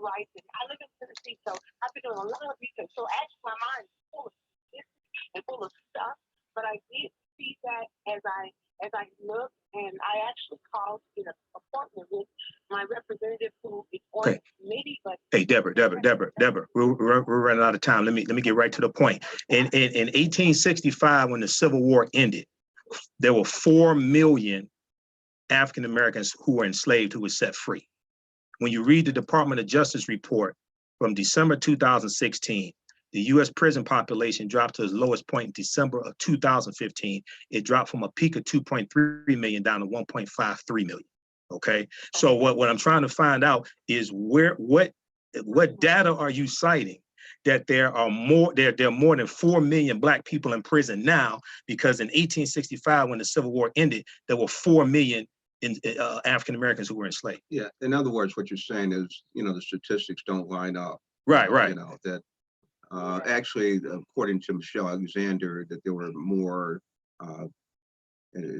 rights, and I live in Tennessee, so I've been doing a lot of research. So actually, my mind is full of statistics and full of stuff. But I did see that as I looked, and I actually called to get an appointment with my representative who is on the committee. But hey, Deborah, we're running out of time. Let me get right to the point. In 1865, when the Civil War ended, there were 4 million African Americans who were enslaved who were set free. When you read the Department of Justice report from December 2016, the U.S. prison population dropped to its lowest point in December of 2015. It dropped from a peak of 2.3 million down to 1.53 million. Okay, so what I'm trying to find out is what data are you citing that there are more than 4 million Black people in prison now, because in 1865, when the Civil War ended, there were 4 million African Americans who were enslaved. Yeah, in other words, what you're saying is, the statistics don't line up. Right. That actually, according to Michelle Alexander, that there were more.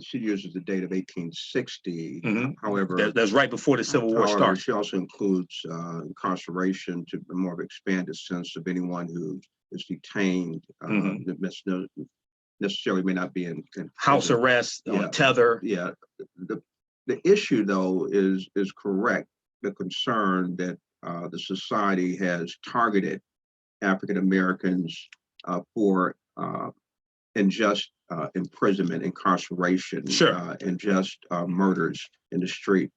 She uses the date of 1860. Mm-hmm. However, that's right before the Civil War started. She also includes incarceration to a more of expanded sense of anyone who is detained. Mm-hmm. Necessarily may not be in house arrest, on tether. Yeah. The issue, though, is correct. The concern that the society has targeted African Americans for unjust imprisonment, incarceration, unjust murders in the street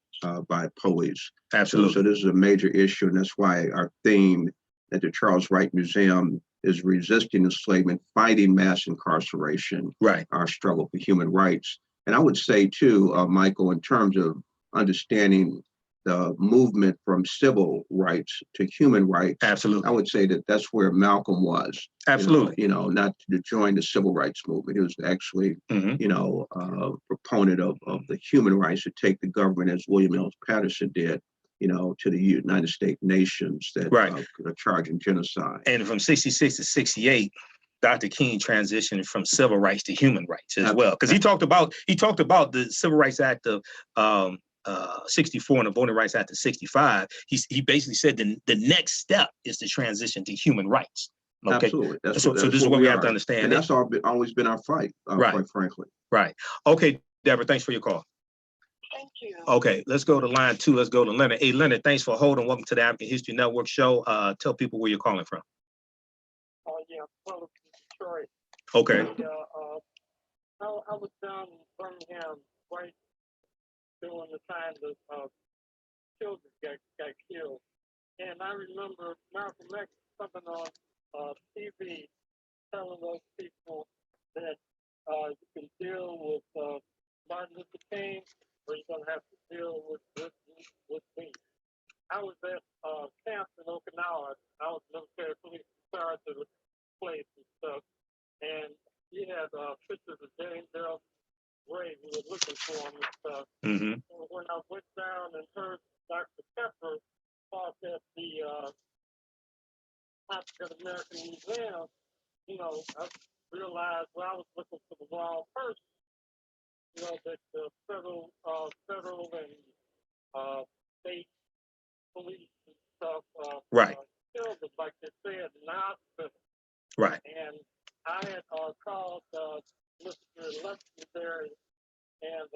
by police. Absolutely. So this is a major issue, and that's why our theme at the Charles Wright Museum is resisting enslavement, fighting mass incarceration, right. Our struggle for human rights. And I would say too, Michael, in terms of understanding the movement from civil rights to human rights. Absolutely. I would say that that's where Malcolm was. Absolutely. Not to join the civil rights movement. He was actually, proponent of the human rights to take the government, as William L. Patterson did, to the United States nations that are charging genocide. And from 66 to 68, Dr. King transitioned from civil rights to human rights as well, because he talked about the Civil Rights Act of 64 and the Voting Rights Act of 65. He basically said the next step is to transition to human rights. Okay. Absolutely. So this is what we have to understand. And that's always been our fight, quite frankly. Right. Okay, Deborah, thanks for your call. Thank you. Okay, let's go to line 2. Let's go to Leonard. Hey, Leonard, thanks for holding. Welcome to the African History Network show. Tell people where you're calling from. Yeah, from Detroit. Okay. And, I was down in Birmingham right during the time that children got killed. And I remember Malcolm X coming on TV telling those people that you can deal with Martin Luther King, or you're going to have to deal with me. I was at camp in Okinawa. I was military police sergeant of the place and stuff. And he had pictures of James Earl Ray, who was looking for him and stuff. Mm-hmm. So when I went down and heard Dr. Pepper talk at the African American Museum, I realized, I was looking for the wrong person. That the federal and state police and stuff killed them, like they said, not right. And I had called Mr. Legendary and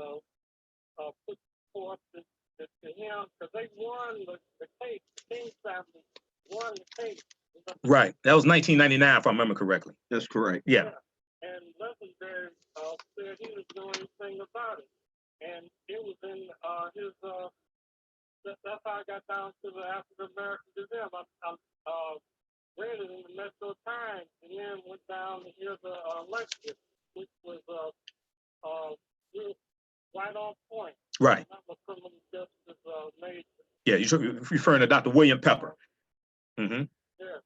put forth to him, because they won the case. The King family won the case. Right. That was 1999, if I remember correctly. That's correct. Yeah. And Legendary said he was doing anything about it. And it was in his, that's how I got down to the African American Museum. I read it in the Metro Times and then went down to hear the lecture, which was right on point. Right. I'm a criminal justice major. Yeah, you're referring to Dr. William Pepper. Mm-hmm. Yeah.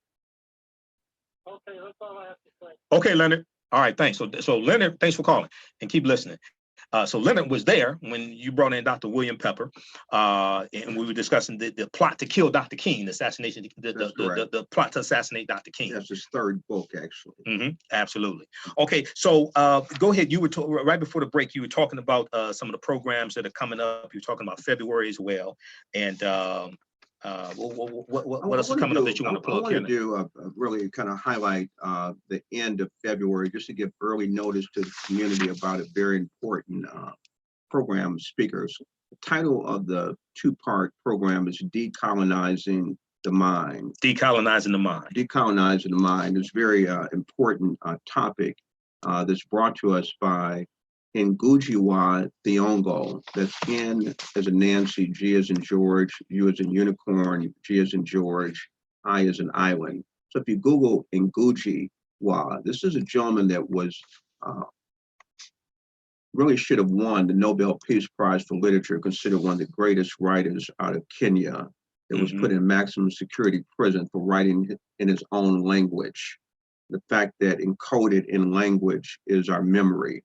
Okay, that's all I have to say. Okay, Leonard. All right, thanks. So Leonard, thanks for calling and keep listening. So Leonard was there when you brought in Dr. William Pepper, and we were discussing the plot to kill Dr. King, the assassination, the plot to assassinate Dr. King. That's his third book, actually. Mm-hmm. Absolutely. Okay, so go ahead. You were right before the break. You were talking about some of the programs that are coming up. You're talking about February as well, and what else is coming up that you want to plug? I want to do really kind of highlight the end of February, just to give early notice to the community about a very important program speakers. The title of the two-part program is Decolonizing the Mind. Decolonizing the Mind. Decolonizing the Mind is a very important topic that's brought to us by Ngugiwa Thiong'o. That's N as in Nancy, G as in George, U as in unicorn, G as in George, I as in island. So if you Google Ngugiwa, this is a gentleman that was really should have won the Nobel Peace Prize for Literature, considered one of the greatest writers out of Kenya. That was put in maximum security prison for writing in his own language. The fact that encoded in language is our memory.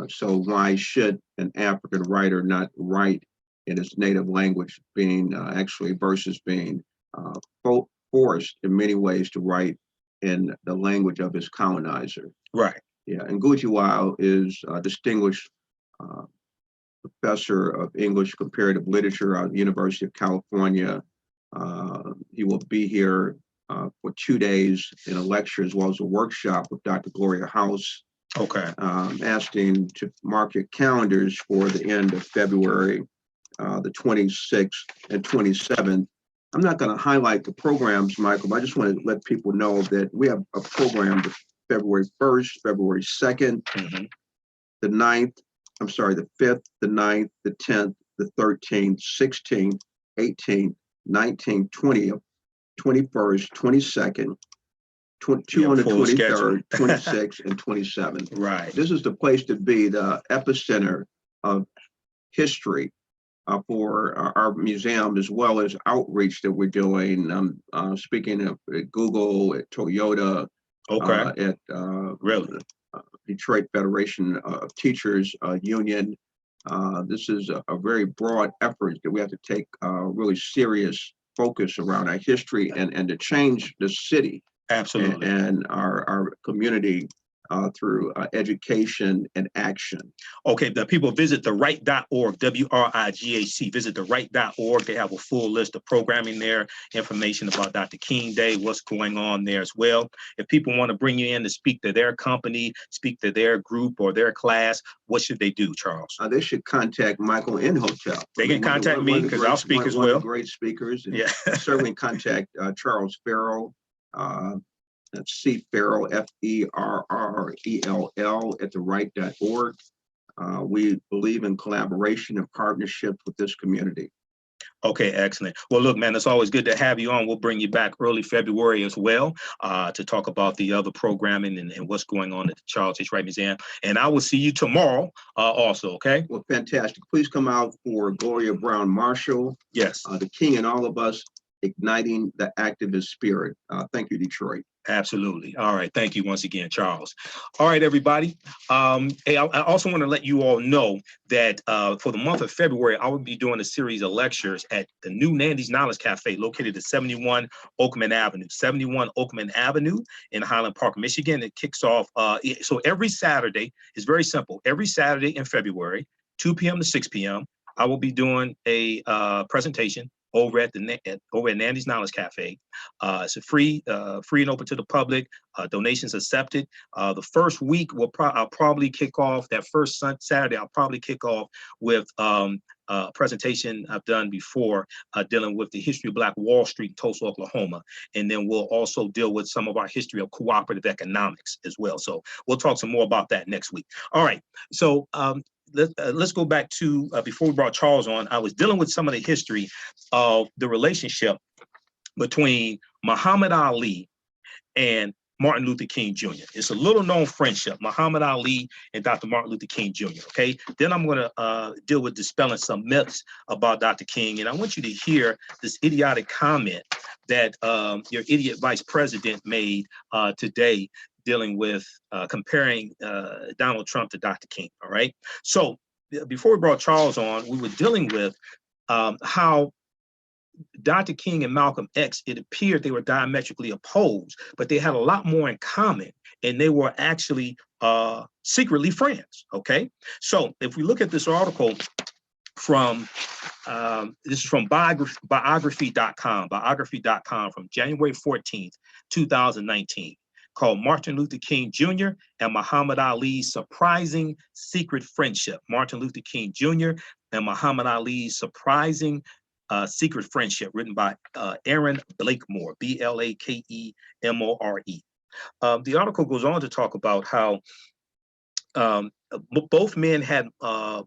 So why should an African writer not write in his native language, being actually versus being forced in many ways to write in the language of his colonizer? Right. Yeah, and Ngugiwa is a distinguished professor of English comparative literature at the University of California. He will be here for 2 days in a lecture as well as a workshop with Dr. Gloria House. Okay. Asking to mark your calendars for the end of February, the 26th and 27th I'm not going to highlight the programs, Michael, but I just want to let people know that we have a program February 1st, February 2nd, the 9th, I'm sorry, the 5th, the 9th, the 10th, the 13th, 16th, 18th, 19th, 20th, 21st, 22nd, 223rd, 26th, and 27th. Right. This is the place to be, the epicenter of history for our museum, as well as outreach that we're doing. Speaking of Google, at Toyota, at really Detroit Federation of Teachers Union. This is a very broad effort that we have to take really serious focus around our history and to change the city. Absolutely. And our community through education and action. Okay, the people visit the Wright.org, W-R-I-G-H-T, visit the Wright.org. They have a full list of programming there, information about Dr. King Day, what's going on there as well. If people want to bring you in to speak to their company, speak to their group or their class, what should they do, Charles? They should contact Michael Imhotep. They can contact me because I'll speak as well. One of the great speakers. And certainly contact Charles Ferrell. That's C. Ferrell, F-E-R-R-E-L-L at the Wright.org. We believe in collaboration and partnership with this community. Okay, excellent. Well, look, man, it's always good to have you on. We'll bring you back early February as well to talk about the other programming and what's going on at the Charles H. Wright Museum. And I will see you tomorrow also, okay? Well, fantastic. Please come out for Gloria Brown Marshall. Yes. The King and All of Us, Igniting the Activist Spirit. Thank you, Detroit. Absolutely. All right. Thank you once again, Charles. All right, everybody. Hey, I also want to let you all know that for the month of February, I will be doing a series of lectures at the new Nandy's Knowledge Cafe located at 71 Oakman Avenue, 71 Oakman Avenue in Highland Park, Michigan. It kicks off. So every Saturday is very simple. Every Saturday in February, 2 p.m. to 6 p.m., I will be doing a presentation over at Nandy's Knowledge Cafe. It's a free and open to the public. Donations accepted. The first week I'll probably kick off that first Saturday. I'll probably kick off with a presentation I've done before dealing with the history of Black Wall Street in Tulsa, Oklahoma, and then we'll also deal with some of our history of cooperative economics as well. So we'll talk some more about that next week. All right. So let's go back to before we brought Charles on. I was dealing with some of the history of the relationship between Muhammad Ali and Martin Luther King Jr. It's a little known friendship, Muhammad Ali and Dr. Martin Luther King Jr. Okay, then I'm going to deal with dispelling some myths about Dr. King, and I want you to hear this idiotic comment that your idiot vice president made today, dealing with comparing Donald Trump to Dr. King. All right. So before we brought Charles on, we were dealing with how Dr. King and Malcolm X, it appeared they were diametrically opposed, but they had a lot more in common, and they were actually secretly friends. Okay. So if we look at this article from this is from biography.com from January 14th, 2019. Called Martin Luther King Jr. and Muhammad Ali's Surprising Secret Friendship. Martin Luther King Jr. and Muhammad Ali's Surprising Secret Friendship, written by Aaron Blakemore, B-L-A-K-E-M-O-R-E. The article goes on to talk about how both men had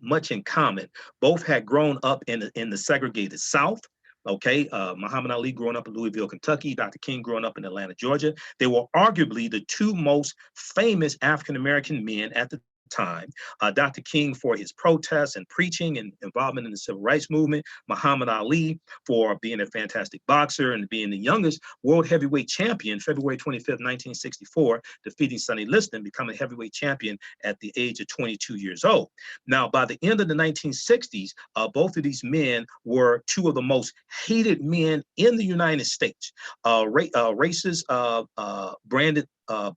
much in common. Both had grown up in the segregated South. Okay, Muhammad Ali growing up in Louisville, Kentucky, Dr. King growing up in Atlanta, Georgia. They were arguably the two most famous African-American men at the time. Dr. King for his protests and preaching and involvement in the civil rights movement. Muhammad Ali for being a fantastic boxer and being the youngest world heavyweight champion, February 25th, 1964, defeating Sonny Liston, becoming heavyweight champion at the age of 22 years old. Now, by the end of the 1960s, both of these men were two of the most hated men in the United States. Racists branded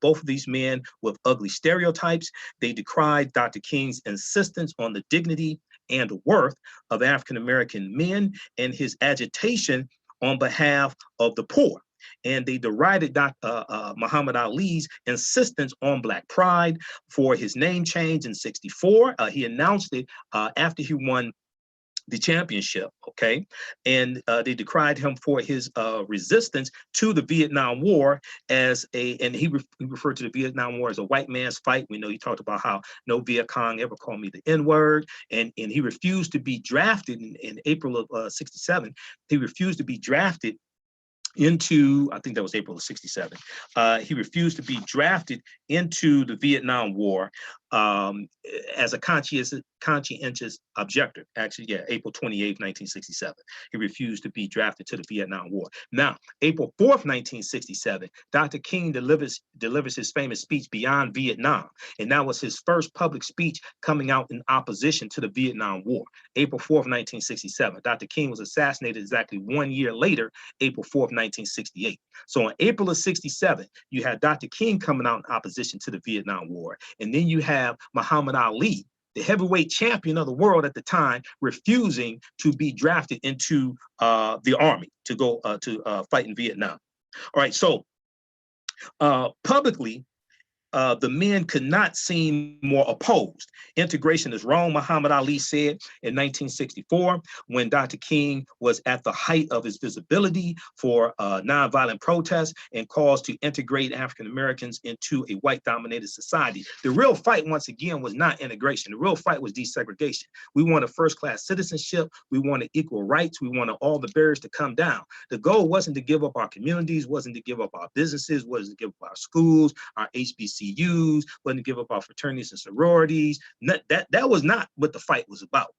both of these men with ugly stereotypes. They decried Dr. King's insistence on the dignity and worth of African-American men and his agitation on behalf of the poor. And they derided Muhammad Ali's insistence on Black pride for his name change in '64. He announced it after he won the championship, okay? And they decried him for his resistance to the Vietnam War as and he referred to the Vietnam War as a white man's fight. We know he talked about how no Viet Cong ever called me the N-word, and he refused to be drafted in April of 67. He refused to be drafted into, I think that was April of 67. He refused to be drafted into the Vietnam War as a conscientious objector. Actually, yeah, April 28th, 1967. He refused to be drafted to the Vietnam War. Now, April 4th, 1967, Dr. King delivers his famous speech, Beyond Vietnam. And that was his first public speech coming out in opposition to the Vietnam War. April 4th, 1967. Dr. King was assassinated exactly 1 year later, April 4th, 1968. So in April of 67, you had Dr. King coming out in opposition to the Vietnam War. And then you have Muhammad Ali, the heavyweight champion of the world at the time, refusing to be drafted into the army to go to fight in Vietnam. All right, so publicly, the men could not seem more opposed. Integration is wrong, Muhammad Ali said in 1964, when Dr. King was at the height of his visibility for nonviolent protests and calls to integrate African Americans into a white-dominated society. The real fight, once again, was not integration. The real fight was desegregation. We wanted first-class citizenship. We wanted equal rights. We wanted all the barriers to come down. The goal wasn't to give up our communities, wasn't to give up our businesses, wasn't to give up our schools, our HBCUs, wasn't to give up our fraternities and sororities. That was not what the fight was about.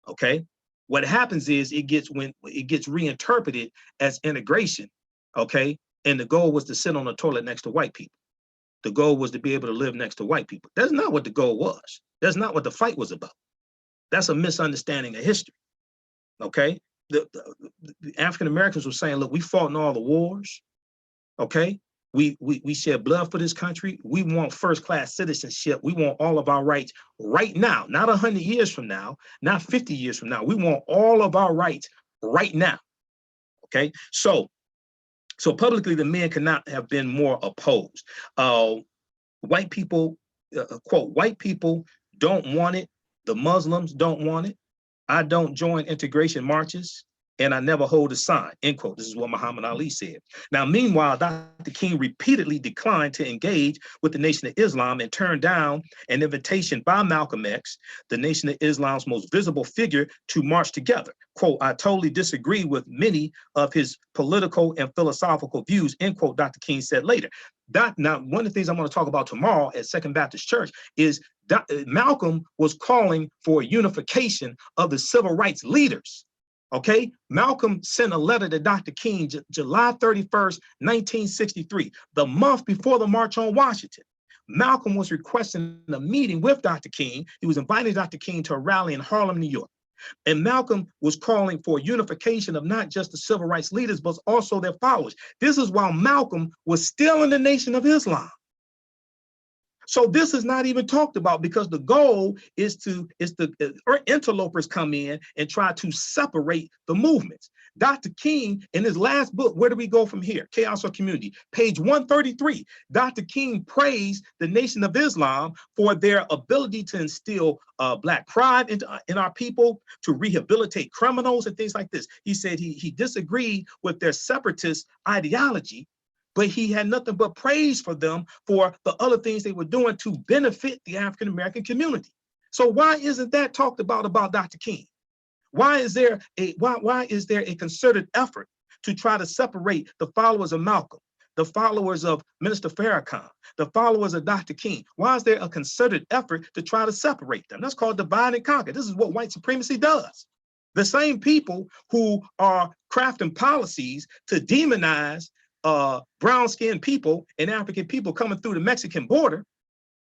Okay, what happens is it gets reinterpreted as integration. Okay, and the goal was to sit on the toilet next to white people. The goal was to be able to live next to white people. That's not what the goal was. That's not what the fight was about. That's a misunderstanding of history. Okay, the African Americans were saying, look, we fought in all the wars. Okay, we shed blood for this country. We want first-class citizenship. We want all of our rights right now, not 100 years from now, not 50 years from now. We want all of our rights right now. Okay, so publicly, the men could not have been more opposed. White people, quote, white people don't want it. The Muslims don't want it. I don't join integration marches, and I never hold a sign, end quote. This is what Muhammad Ali said. Now, meanwhile, Dr. King repeatedly declined to engage with the Nation of Islam and turned down an invitation by Malcolm X, the Nation of Islam's most visible figure, to march together. Quote, I totally disagree with many of his political and philosophical views, end quote, Dr. King said later. Now, one of the things I'm going to talk about tomorrow at Second Baptist Church is Malcolm was calling for unification of the civil rights leaders. Okay, Malcolm sent a letter to Dr. King July 31st, 1963, the month before the March on Washington. Malcolm was requesting a meeting with Dr. King. He was inviting Dr. King to a rally in Harlem, New York. And Malcolm was calling for unification of not just the civil rights leaders, but also their followers. This is while Malcolm was still in the Nation of Islam. So this is not even talked about, because the goal is interlopers come in and try to separate the movements. Dr. King, in his last book, Where Do We Go From Here? Chaos or Community, page 133, Dr. King praised the Nation of Islam for their ability to instill Black pride in our people, to rehabilitate criminals and things like this. He said he disagreed with their separatist ideology, but he had nothing but praise for them for the other things they were doing to benefit the African-American community. So why isn't that talked about Dr. King? Why is there a concerted effort to try to separate the followers of Malcolm, the followers of Minister Farrakhan, the followers of Dr. King? Why is there a concerted effort to try to separate them? That's called divide and conquer. This is what white supremacy does. The same people who are crafting policies to demonize brown-skinned people and African people coming through the Mexican border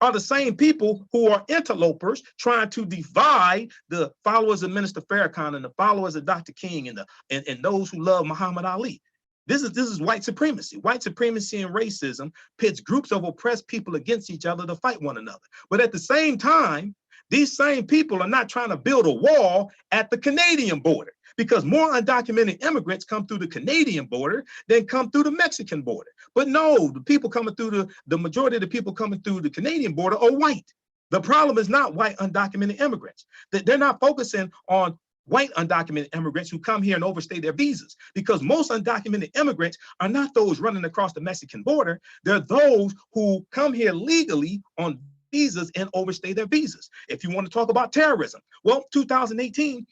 are the same people who are interlopers trying to divide the followers of Minister Farrakhan and the followers of Dr. King and those who love Muhammad Ali. This is white supremacy. White supremacy and racism pits groups of oppressed people against each other to fight one another. But at the same time, these same people are not trying to build a wall at the Canadian border, because more undocumented immigrants come through the Canadian border than come through the Mexican border. But no, the people coming through the majority of the people coming through the Canadian border are white. The problem is not white undocumented immigrants. They're not focusing on white undocumented immigrants who come here and overstay their visas, because most undocumented immigrants are not those running across the Mexican border. They're those who come here legally on visas and overstay their visas. If you want to talk about terrorism, well, 2018,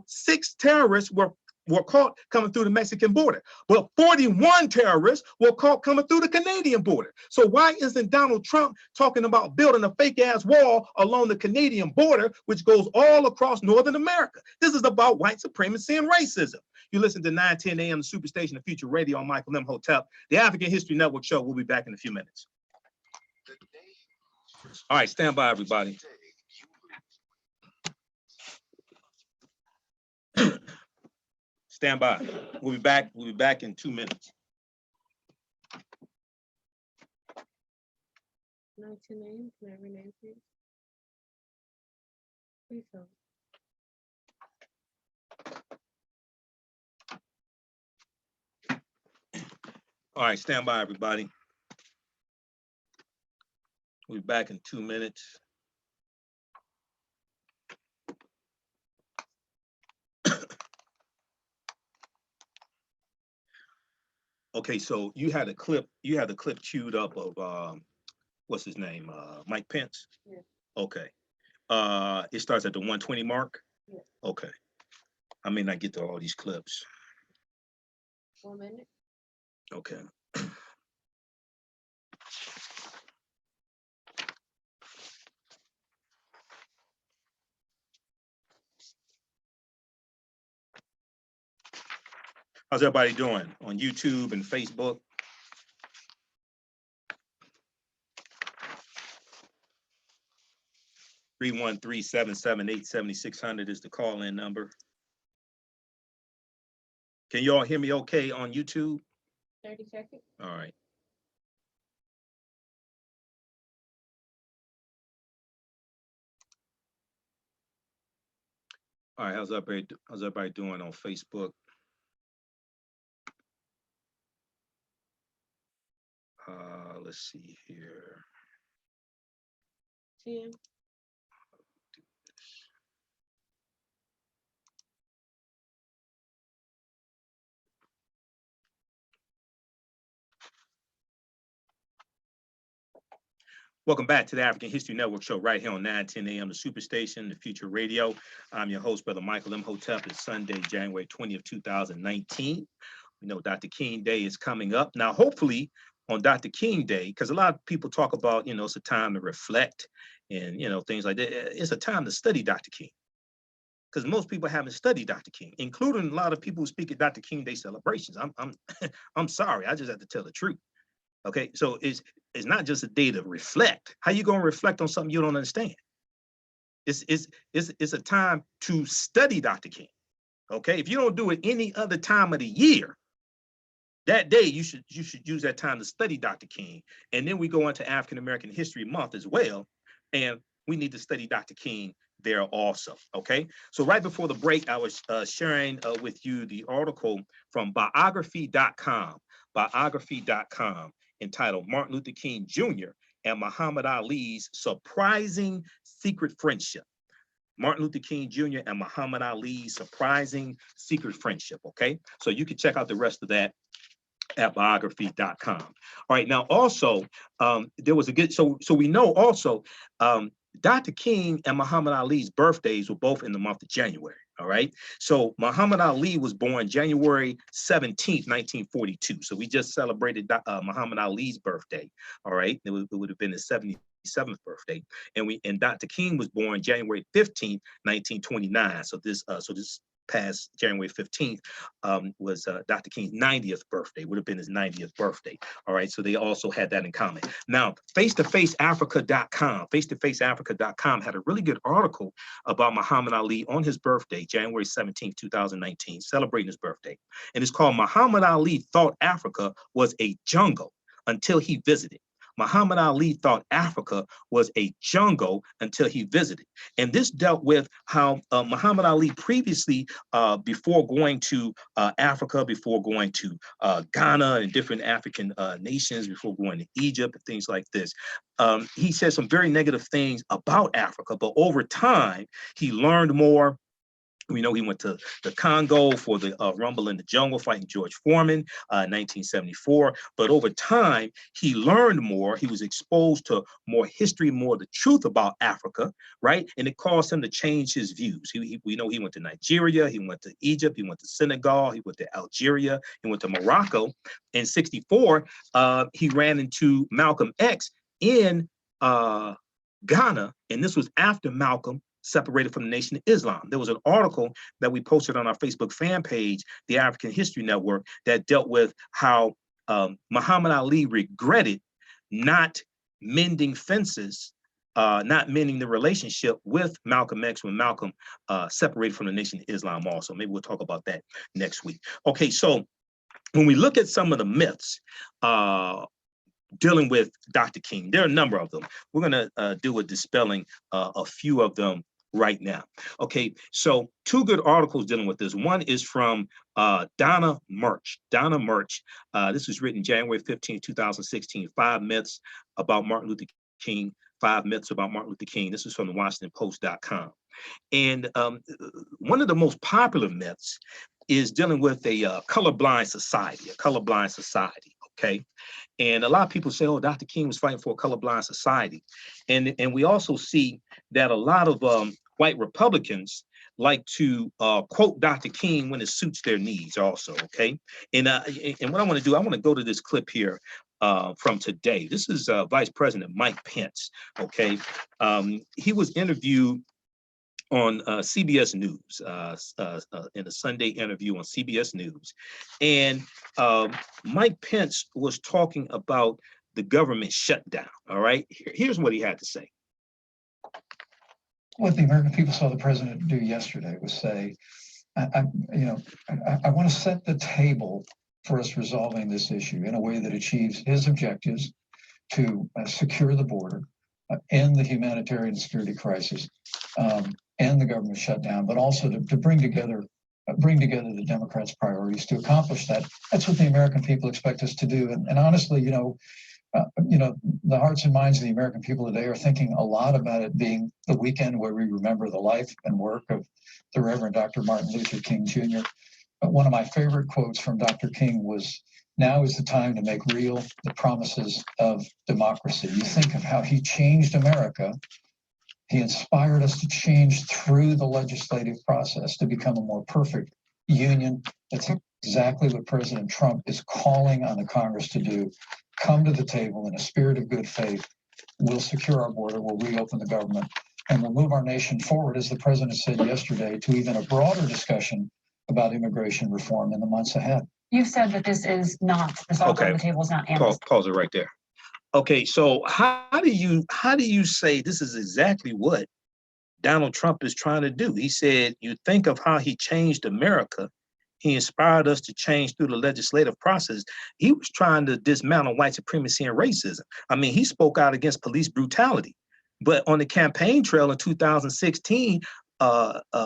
6 terrorists were caught coming through the Mexican border, but 41 terrorists were caught coming through the Canadian border. So why isn't Donald Trump talking about building a fake ass wall along the Canadian border, which goes all across Northern America? This is about white supremacy and racism. You listen to 910 AM, the Superstation of Future Radio on Michael Imhotep, the African History Network show. We'll be back in a few minutes. All right, stand by, everybody. Stand by. We'll be back. We'll be back in 2 minutes. 19 names, can I have your name, please? Please hold. All right, stand by, everybody. We'll be back in 2 minutes. Okay, so you had a clip queued up of what's his name? Mike Pence? Yeah. Okay. It starts at the 120 mark? Yeah. Okay. I may not get to all these clips. 1 minute. Okay. How's everybody doing on YouTube and Facebook? (313-778-7600) is the call-in number. Can you all hear me okay on YouTube? 30 seconds. All right. All right, how's everybody doing on Facebook? Let's see here. TM. Welcome back to the African History Network show right here on 910 AM, the Superstation, the Future Radio. I'm your host, Brother Michael Imhotep. It's Sunday, January 20th, 2019. We know Dr. King Day is coming up. Now, hopefully on Dr. King Day, because a lot of people talk about, it's a time to reflect and, things like that. It's a time to study Dr. King, because most people haven't studied Dr. King, including a lot of people who speak at Dr. King Day celebrations. I'm sorry, I just have to tell the truth. Okay, so it's not just a day to reflect. How you gonna reflect on something you don't understand? It's a time to study Dr. King. Okay, if you don't do it any other time of the year, that day you should use that time to study Dr. King. And then we go into African American History Month as well, and we need to study Dr. King there also. Okay, so right before the break, I was sharing with you the article from biography.com, entitled Martin Luther King Jr. and Muhammad Ali's Surprising Secret Friendship. Martin Luther King Jr. and Muhammad Ali's Surprising Secret Friendship. Okay, so you can check out the rest of that at biography.com. All right, now also there was a good, so we know also Dr. King and Muhammad Ali's birthdays were both in the month of January. All right, so Muhammad Ali was born January 17th, 1942. So we just celebrated Muhammad Ali's birthday. All right, it would have been his 77th birthday, and Dr. King was born January 15th, 1929. So this past January 15th was Dr. King's 90th birthday, would have been his 90th birthday. All right, so they also had that in common. Now, face2faceafrica.com had a really good article about Muhammad Ali on his birthday, January 17th, 2019, celebrating his birthday. And it's called Muhammad Ali Thought Africa Was a Jungle Until He Visited. Muhammad Ali thought Africa was a jungle until he visited. And this dealt with how Muhammad Ali previously, before going to Africa, before going to Ghana and different African nations, before going to Egypt and things like this, he said some very negative things about Africa, but over time, he learned more. We know he went to the Congo for the Rumble in the Jungle, fighting George Foreman, 1974. But over time, he learned more. He was exposed to more history, more of the truth about Africa, right? And it caused him to change his views. We know he went to Nigeria, he went to Egypt, he went to Senegal, he went to Algeria, he went to Morocco. In 64, he ran into Malcolm X in Ghana, and this was after Malcolm separated from the Nation of Islam. There was an article that we posted on our Facebook fan page, the African History Network, that dealt with how Muhammad Ali regretted not mending fences, not mending the relationship with Malcolm X when Malcolm separated from the Nation of Islam also. Maybe we'll talk about that next week. Okay, so when we look at some of the myths, dealing with Dr. King, there are a number of them. We're gonna do a dispelling a few of them right now. Okay, so two good articles dealing with this. One is from Donna Murch. Donna Murch, this was written January 15, 2016, 5 myths about Martin Luther King, 5 myths about Martin Luther King. This is from the WashingtonPost.com. And one of the most popular myths is dealing with a colorblind society, okay? And a lot of people say, oh, Dr. King was fighting for a colorblind society. And we also see that a lot of white Republicans like to quote Dr. King when it suits their needs also, okay? And what I want to do, I want to go to this clip here from today. This is Vice President Mike Pence, okay? He was interviewed on CBS News, in a Sunday interview on CBS News. And Mike Pence was talking about the government shutdown, all right? Here's what he had to say. What the American people saw the president do yesterday was say, I want to set the table for us resolving this issue in a way that achieves his objectives to secure the border, end the humanitarian security crisis, and the government shutdown, but also to bring together the Democrats' priorities to accomplish that. That's what the American people expect us to do. And honestly, the hearts and minds of the American people today are thinking a lot about it being the weekend where we remember the life and work of the Reverend Dr. Martin Luther King Jr. But one of my favorite quotes from Dr. King was, "Now is the time to make real the promises of democracy." You think of how he changed America. He inspired us to change through the legislative process to become a more perfect union. That's exactly what President Trump is calling on the Congress to do. Come to the table in a spirit of good faith. We'll secure our border, we'll reopen the government, and we'll move our nation forward, as the president said yesterday, to even a broader discussion about immigration reform in the months ahead. You've said that this is not, this offer on the table is not amnesty. Pause it right there. Okay, so how do you say this is exactly what Donald Trump is trying to do? He said, you think of how he changed America. He inspired us to change through the legislative process. He was trying to dismantle white supremacy and racism. I mean, he spoke out against police brutality. But on the campaign trail in 2016,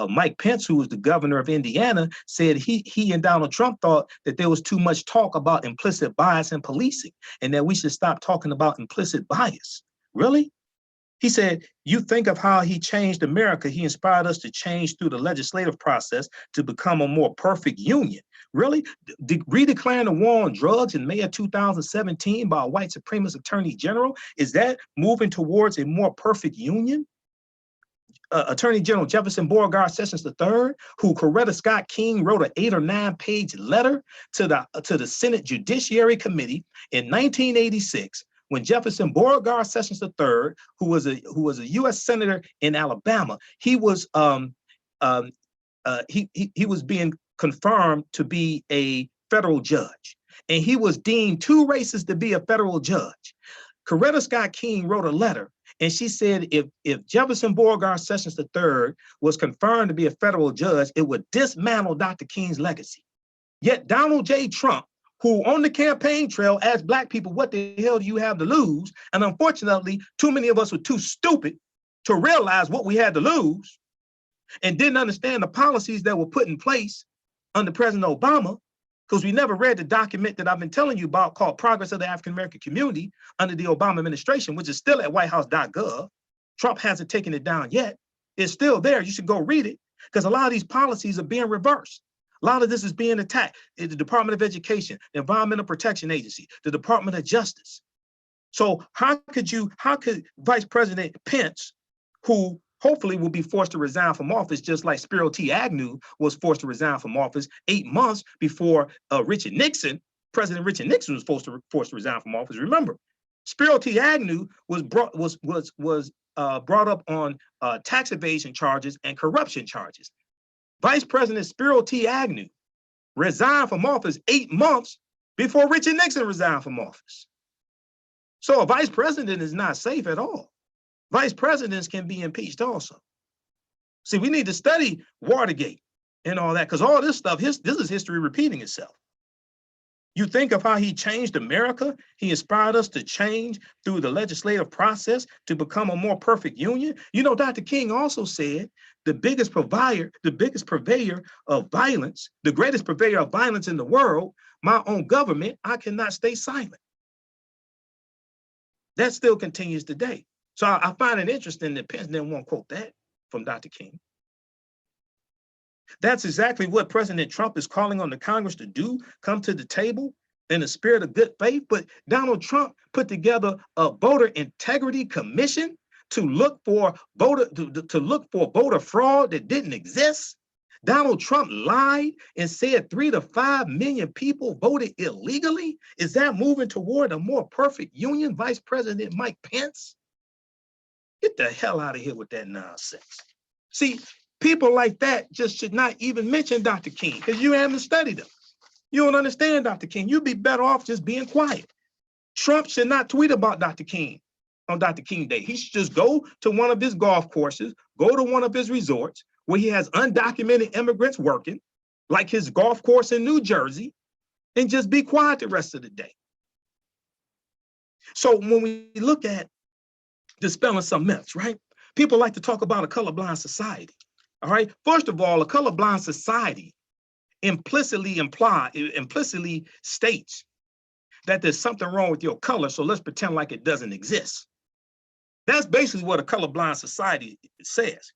Mike Pence, who was the governor of Indiana, said he and Donald Trump thought that there was too much talk about implicit bias in policing and that we should stop talking about implicit bias. Really? He said, you think of how he changed America. He inspired us to change through the legislative process to become a more perfect union. Really? Redeclaring the war on drugs in May of 2017 by a white supremacist attorney general, is that moving towards a more perfect union? Attorney General Jefferson Beauregard Sessions III, who Coretta Scott King wrote an 8 or 9 page letter to the Senate Judiciary Committee in 1986, when Jefferson Beauregard Sessions III, who was a U.S. senator in Alabama, he was being confirmed to be a federal judge, and he was deemed too racist to be a federal judge. Coretta Scott King wrote a letter, and she said if Jefferson Beauregard Sessions III was confirmed to be a federal judge, it would dismantle Dr. King's legacy. Yet Donald J. Trump, who on the campaign trail asked Black people, what the hell do you have to lose? And unfortunately, too many of us were too stupid to realize what we had to lose and didn't understand the policies that were put in place under President Obama, because we never read the document that I've been telling you about called Progress of the African American Community under the Obama administration, which is still at whitehouse.gov. Trump hasn't taken it down yet. It's still there. You should go read it. because a lot of these policies are being reversed. A lot of this is being attacked. The Department of Education, the Environmental Protection Agency, the Department of Justice. So how could Vice President Pence, who hopefully will be forced to resign from office, just like Spiro T. Agnew was forced to resign from office 8 months before President Richard Nixon was forced to resign from office. Remember, Spiro T. Agnew was brought up on tax evasion charges and corruption charges. Vice President Spiro T. Agnew resigned from office 8 months before Richard Nixon resigned from office. So a vice president is not safe at all. Vice presidents can be impeached also. See, we need to study Watergate and all that, because all this stuff, this is history repeating itself. You think of how he changed America. He inspired us to change through the legislative process to become a more perfect union. You know, Dr. King also said the biggest purveyor of violence, the greatest purveyor of violence in the world, my own government, I cannot stay silent. That still continues today. So I find it interesting that Pence didn't want to quote that from Dr. King. That's exactly what President Trump is calling on the Congress to do, come to the table in a spirit of good faith. But Donald Trump put together a voter integrity commission to look for voter fraud that didn't exist. Donald Trump lied and said 3 to 5 million people voted illegally. Is that moving toward a more perfect union, Vice President Mike Pence? Get the hell out of here with that nonsense. See, people like that just should not even mention Dr. King, because you haven't studied him. You don't understand Dr. King. You'd be better off just being quiet. Trump should not tweet about Dr. King on Dr. King Day. He should just go to one of his golf courses, go to one of his resorts where he has undocumented immigrants working, like his golf course in New Jersey, and just be quiet the rest of the day. So when we look at dispelling some myths, right? People like to talk about a colorblind society. All right. First of all, a colorblind society implicitly states that there's something wrong with your color, so let's pretend like it doesn't exist. That's basically what a colorblind society says.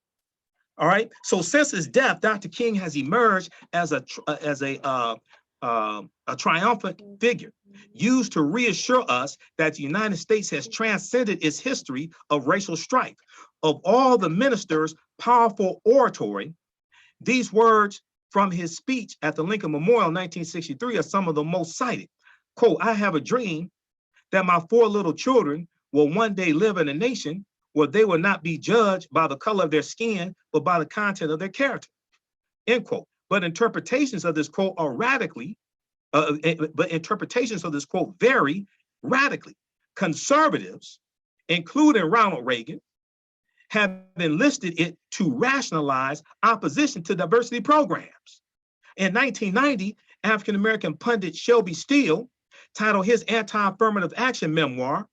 All right. So since his death, Dr. King has emerged as a triumphant figure used to reassure us that the United States has transcended its history of racial strife. Of all the minister's powerful oratory, these words from his speech at the Lincoln Memorial in 1963 are some of the most cited. Quote, "I have a dream that my 4 little children will one day live in a nation where they will not be judged by the color of their skin, but by the content of their character." End quote. But interpretations of this quote are vary radically. Conservatives, including Ronald Reagan, have enlisted it to rationalize opposition to diversity programs. In 1990, African-American pundit Shelby Steele titled his anti-affirmative action memoir,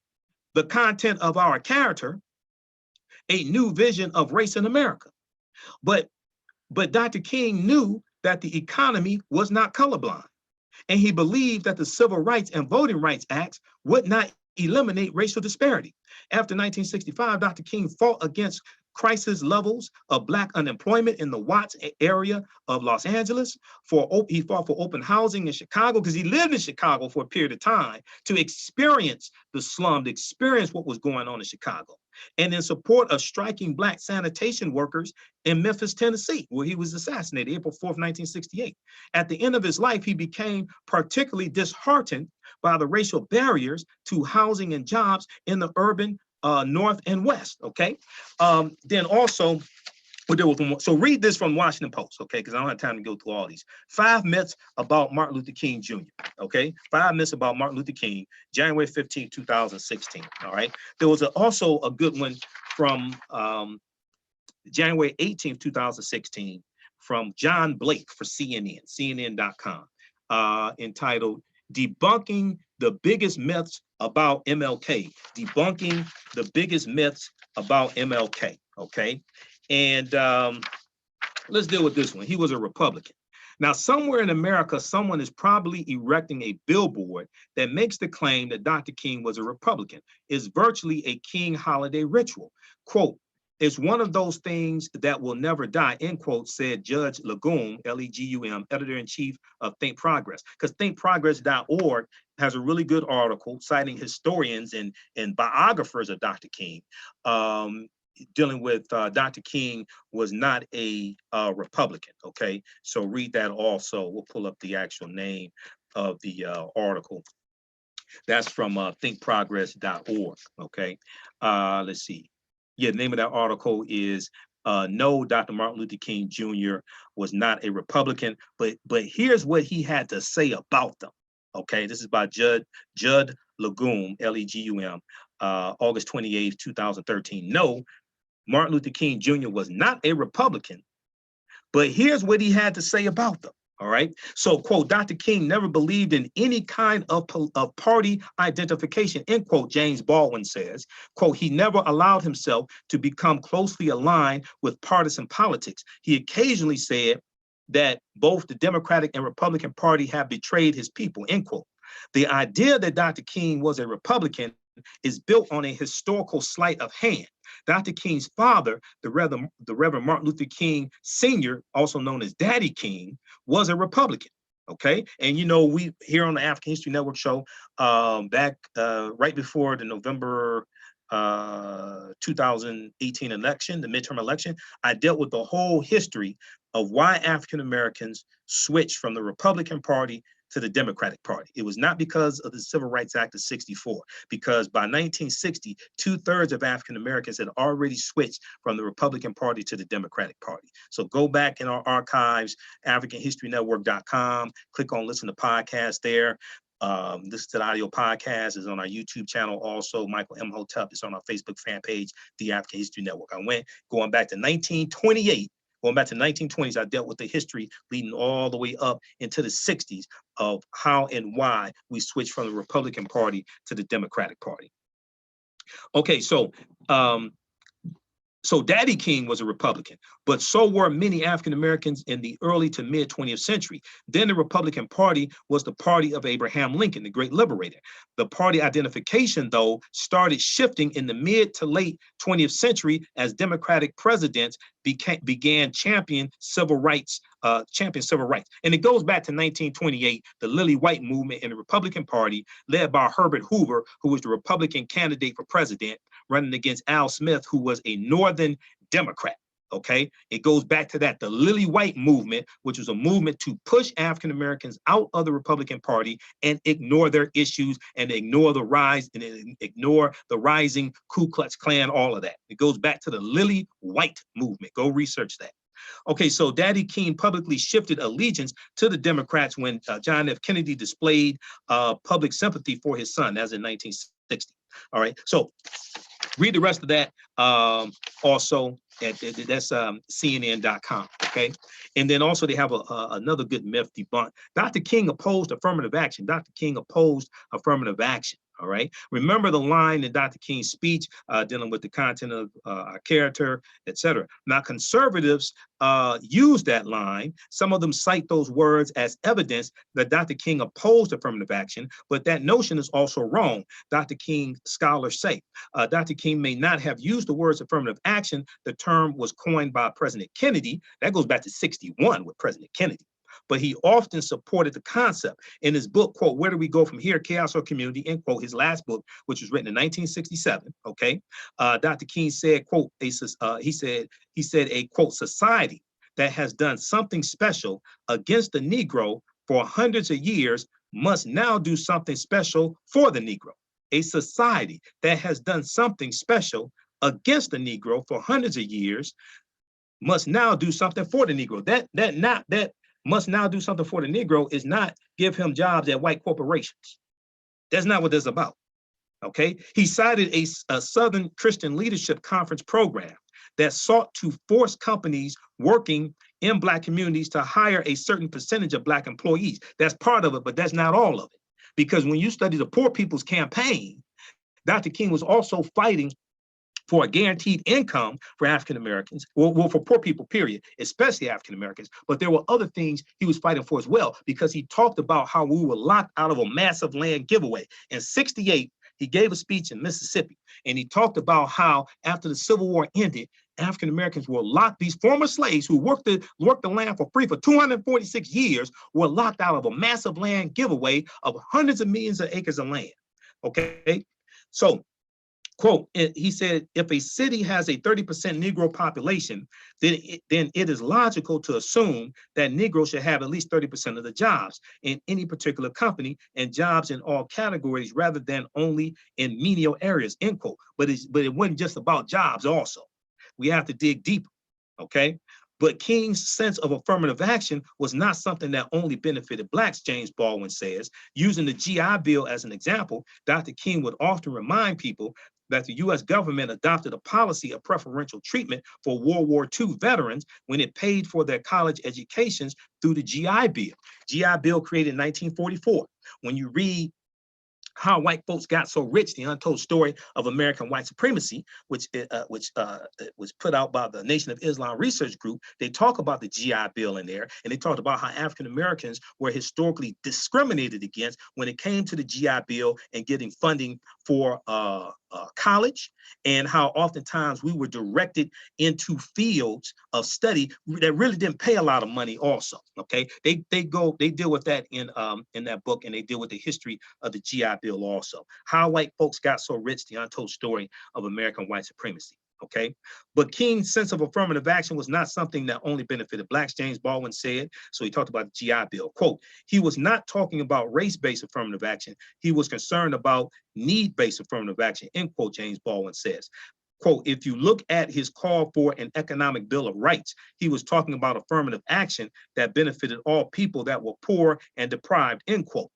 "The Content of Our Character, A New Vision of Race in America." But Dr. King knew that the economy was not colorblind, and he believed that the Civil Rights and Voting Rights Acts would not eliminate racial disparity. After 1965, Dr. King fought against crisis levels of Black unemployment in the Watts area of Los Angeles. He fought for open housing in Chicago because he lived in Chicago for a period of time to experience the slum, to experience what was going on in Chicago. And in support of striking Black sanitation workers in Memphis, Tennessee, where he was assassinated April 4th, 1968. At the end of his life, he became particularly disheartened by the racial barriers to housing and jobs in the urban North and West, okay? Then also, so read this from Washington Post, okay? Because I don't have time to go through all these. 5 myths about Martin Luther King Jr., okay? 5 myths about Martin Luther King, January 15, 2016, all right? There was also a good one from January 18th, 2016, from John Blake for CNN, CNN.com, entitled "Debunking the Biggest Myths About MLK." Debunking the biggest myths about MLK, okay? And let's deal with this one. He was a Republican. Now, somewhere in America, someone is probably erecting a billboard that makes the claim that Dr. King was a Republican. It's virtually a King holiday ritual. Quote, It's one of those things that will never die, end quote, said Judge Legum, Legum, editor-in-chief of Think Progress. Because thinkprogress.org has a really good article citing historians and biographers of Dr. King, dealing with Dr. King was not a Republican, okay? So read that also. We'll pull up the actual name of the article. That's from thinkprogress.org, okay? Let's see. Yeah, the name of that article is No, Dr. Martin Luther King Jr. was not a Republican, but here's what he had to say about them. Okay, this is by Judd Legum, Legum, August 28th, 2013. No, Martin Luther King Jr. was not a Republican, but here's what he had to say about them. All right. So, quote, Dr. King never believed in any kind of party identification, end quote, James Baldwin says. Quote, he never allowed himself to become closely aligned with partisan politics. He occasionally said that both the Democratic and Republican Party have betrayed his people, end quote. The idea that Dr. King was a Republican is built on a historical sleight of hand. Dr. King's father, the Reverend Martin Luther King Sr., also known as Daddy King, was a Republican. Okay, and you know, we here on the African History Network show, back right before the November 2018 election, the midterm election, I dealt with the whole history of why African Americans switched from the Republican Party to the Democratic Party. It was not because of the Civil Rights Act of '64, because by 1960, 2/3 of African Americans had already switched from the Republican Party to the Democratic Party. So go back in our archives, AfricanHistoryNetwork.com, click on listen to podcasts there. Listen to the audio podcast is on our YouTube channel. Also, Michael Imhotep is on our Facebook fan page, The African History Network. Going back to 1928. Going back to 1920s, I dealt with the history leading all the way up into the 60s of how and why we switched from the Republican Party to the Democratic Party. Okay, so Daddy King was a Republican, but so were many African Americans in the early to mid 20th century. Then the Republican Party was the party of Abraham Lincoln, the great liberator. The party identification, though, started shifting in the mid to late 20th century as Democratic presidents began champion civil rights. And it goes back to 1928, the Lily White movement in the Republican Party, led by Herbert Hoover, who was the Republican candidate for president, running against Al Smith, who was a Northern Democrat. Okay, it goes back to that, the Lily White movement, which was a movement to push African Americans out of the Republican Party and ignore their issues and ignore the rising Ku Klux Klan, all of that. It goes back to the Lily White movement. Go research that. Okay, so Daddy King publicly shifted allegiance to the Democrats when John F. Kennedy displayed public sympathy for his son. That was in 1960. All right, so read the rest of that also. That's CNN.com, okay? And then also they have another good myth debunked. Dr. King opposed affirmative action. Dr. King opposed affirmative action, all right? Remember the line in Dr. King's speech dealing with the content of our character, etc. Now, conservatives use that line. Some of them cite those words as evidence that Dr. King opposed affirmative action, but that notion is also wrong. Dr. King scholars say Dr. King may not have used the words affirmative action. The term was coined by President Kennedy. That goes back to '61 with President Kennedy. But he often supported the concept. In his book, quote, Where Do We Go From Here, Chaos or Community, end quote, his last book, which was written in 1967, okay? Dr. King said, quote, he said a, quote, society that has done something special against the Negro for hundreds of years must now do something special for the Negro. A society that has done something special against the Negro for hundreds of years must now do something for the Negro. That must now do something for the Negro is not give him jobs at white corporations. That's not what this is about, okay? He cited a Southern Christian Leadership Conference program that sought to force companies working in Black communities to hire a certain percentage of Black employees. That's part of it, but that's not all of it. Because when you study the Poor People's Campaign, Dr. King was also fighting for a guaranteed income for African Americans, well, for poor people, period, especially African Americans. But there were other things he was fighting for as well, because he talked about how we were locked out of a massive land giveaway. In '68, He gave a speech in Mississippi, and he talked about how after the Civil War ended, African Americans were locked, these former slaves who worked the land for free for 246 years were locked out of a massive land giveaway of hundreds of millions of acres of land. Okay, so quote, he said, if a city has a 30% Negro population, then it is logical to assume that Negroes should have at least 30% of the jobs in any particular company and jobs in all categories rather than only in menial areas, end quote. But it wasn't just about jobs also. We have to dig deeper, okay? But King's sense of affirmative action was not something that only benefited Blacks, James Baldwin says. Using the GI Bill as an example, Dr. King would often remind people that the US government adopted a policy of preferential treatment for World War II veterans when it paid for their college educations through the GI Bill. GI Bill created in 1944. When you read How White Folks Got So Rich, the untold story of American white supremacy, which was put out by the Nation of Islam Research Group, they talk about the GI Bill in there, and they talked about how African Americans were historically discriminated against when it came to the GI Bill and getting funding for college, and how oftentimes we were directed into fields of study that really didn't pay a lot of money also, okay? They deal with that in that book, and they deal with the history of the GI Bill also. How White Folks Got So Rich, the untold story of American white supremacy, okay? But King's sense of affirmative action was not something that only benefited Blacks, James Baldwin said. So he talked about the GI Bill. Quote, he was not talking about race-based affirmative action. He was concerned about need-based affirmative action, end quote, James Baldwin says. Quote, if you look at his call for an economic bill of rights, he was talking about affirmative action that benefited all people that were poor and deprived, end quote.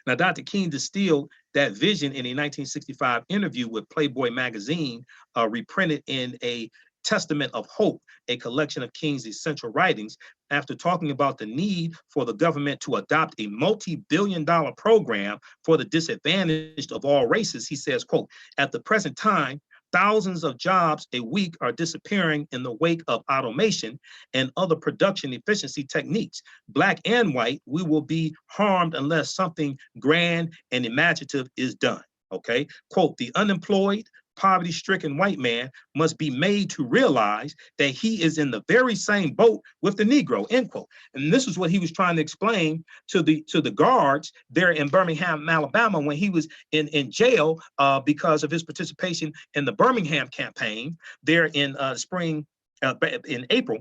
Now, Dr. King distilled that vision in a 1965 interview with Playboy magazine, reprinted in A Testament of Hope, a collection of King's essential writings, after talking about the need for the government to adopt a multi-billion-dollar program for the disadvantaged of all races. He says, quote, at the present time, thousands of jobs a week are disappearing in the wake of automation and other production efficiency techniques. Black and white, we will be harmed unless something grand and imaginative is done, okay? Quote, the unemployed, poverty-stricken white man must be made to realize that he is in the very same boat with the Negro, end quote. And this is what he was trying to explain to the guards there in Birmingham, Alabama, when he was in jail because of his participation in the Birmingham campaign there in in April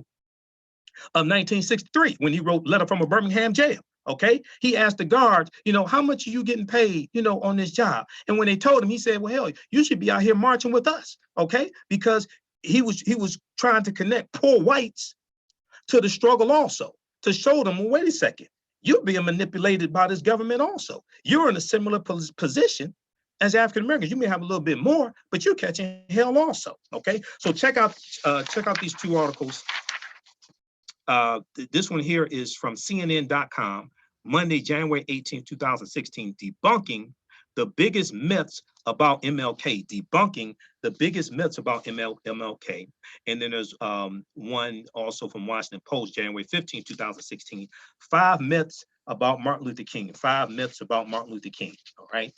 of 1963, when he wrote Letter from a Birmingham Jail. Okay, he asked the guards, you know, how much are you getting paid, you know, on this job? And when they told him, he said, well, hell, you should be out here marching with us, okay? Because he was trying to connect poor whites to the struggle also, to show them, well, wait a second, you're being manipulated by this government also. You're in a similar position as African Americans. You may have a little bit more, but you're catching hell also, okay? So check out these two articles. This one here is from CNN.com, Monday, January 18, 2016, debunking the biggest myths about MLK, debunking the biggest myths about MLK. And then there's one also from Washington Post, January 15, 2016, 5 myths about Martin Luther King, 5 myths about Martin Luther King, all right?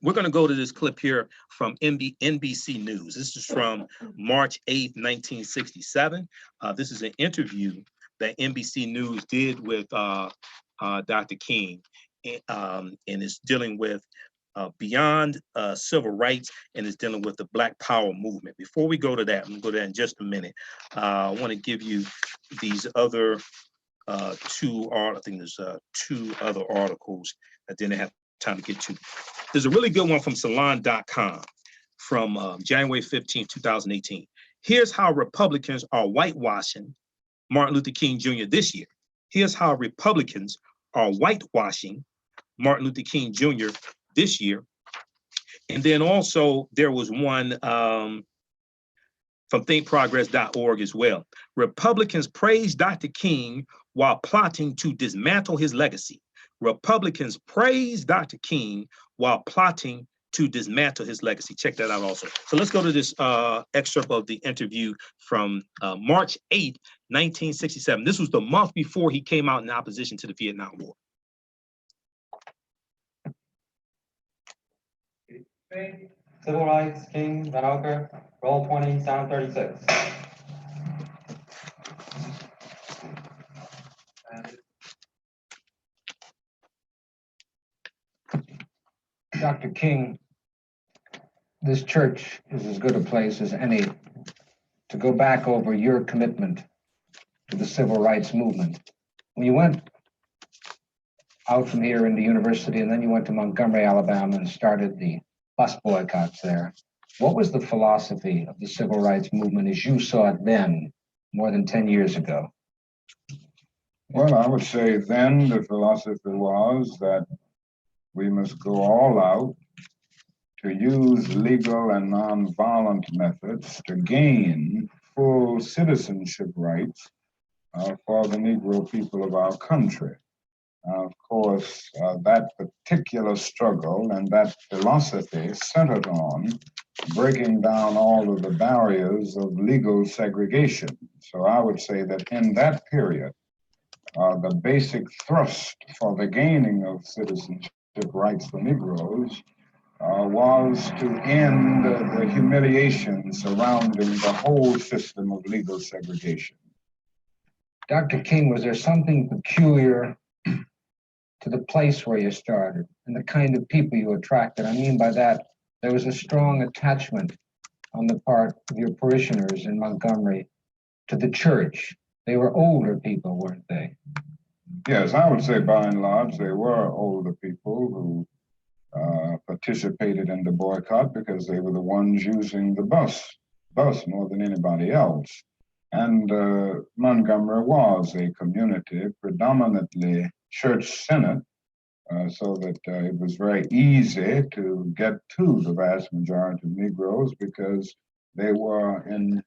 We're going to go to this clip here from NBC News. This is from March 8th, 1967. This is an interview that NBC News did with Dr. King, and it's dealing with beyond civil rights, and it's dealing with the Black Power movement. Before we go to that, I'm going to go to that in just a minute. I want to give you these other I think there's 2 other articles that didn't have time to get to. There's a really good one from Salon.com from January 15, 2018. Here's how Republicans are whitewashing Martin Luther King Jr. this year. Here's how Republicans are whitewashing Martin Luther King Jr. this year. And then also there was one from thinkprogress.org as well. Republicans praise Dr. King while plotting to dismantle his legacy. Republicans praise Dr. King while plotting to dismantle his legacy. Check that out also. So let's go to this excerpt of the interview from March 8, 1967. This was the month before he came out in opposition to the Vietnam War. Civil rights, King, Van Oker, roll 20, sound 36. Dr. King, this church is as good a place as any to go back over your commitment to the civil rights movement. When you went out from here into university and then you went to Montgomery, Alabama and started the bus boycotts there, what was the philosophy of the civil rights movement as you saw it then, more than 10 years ago? Well, I would say then the philosophy was that we must go all out to use legal and nonviolent methods to gain full citizenship rights for the Negro people of our country. Of course, that particular struggle and that philosophy centered on breaking down all of the barriers of legal segregation. So I would say that in that period, the basic thrust for the gaining of citizenship rights for Negroes was to end the humiliation surrounding the whole system of legal segregation. Dr. King, was there something peculiar to the place where you started and the kind of people you attracted? I mean by that, there was a strong attachment on the part of your parishioners in Montgomery to the church. They were older people, weren't they? Yes, I would say by and large, they were older people who participated in the boycott because they were the ones using the bus more than anybody else. And Montgomery was a community predominantly church-centered, so that it was very easy to get to the vast majority of Negroes because they were in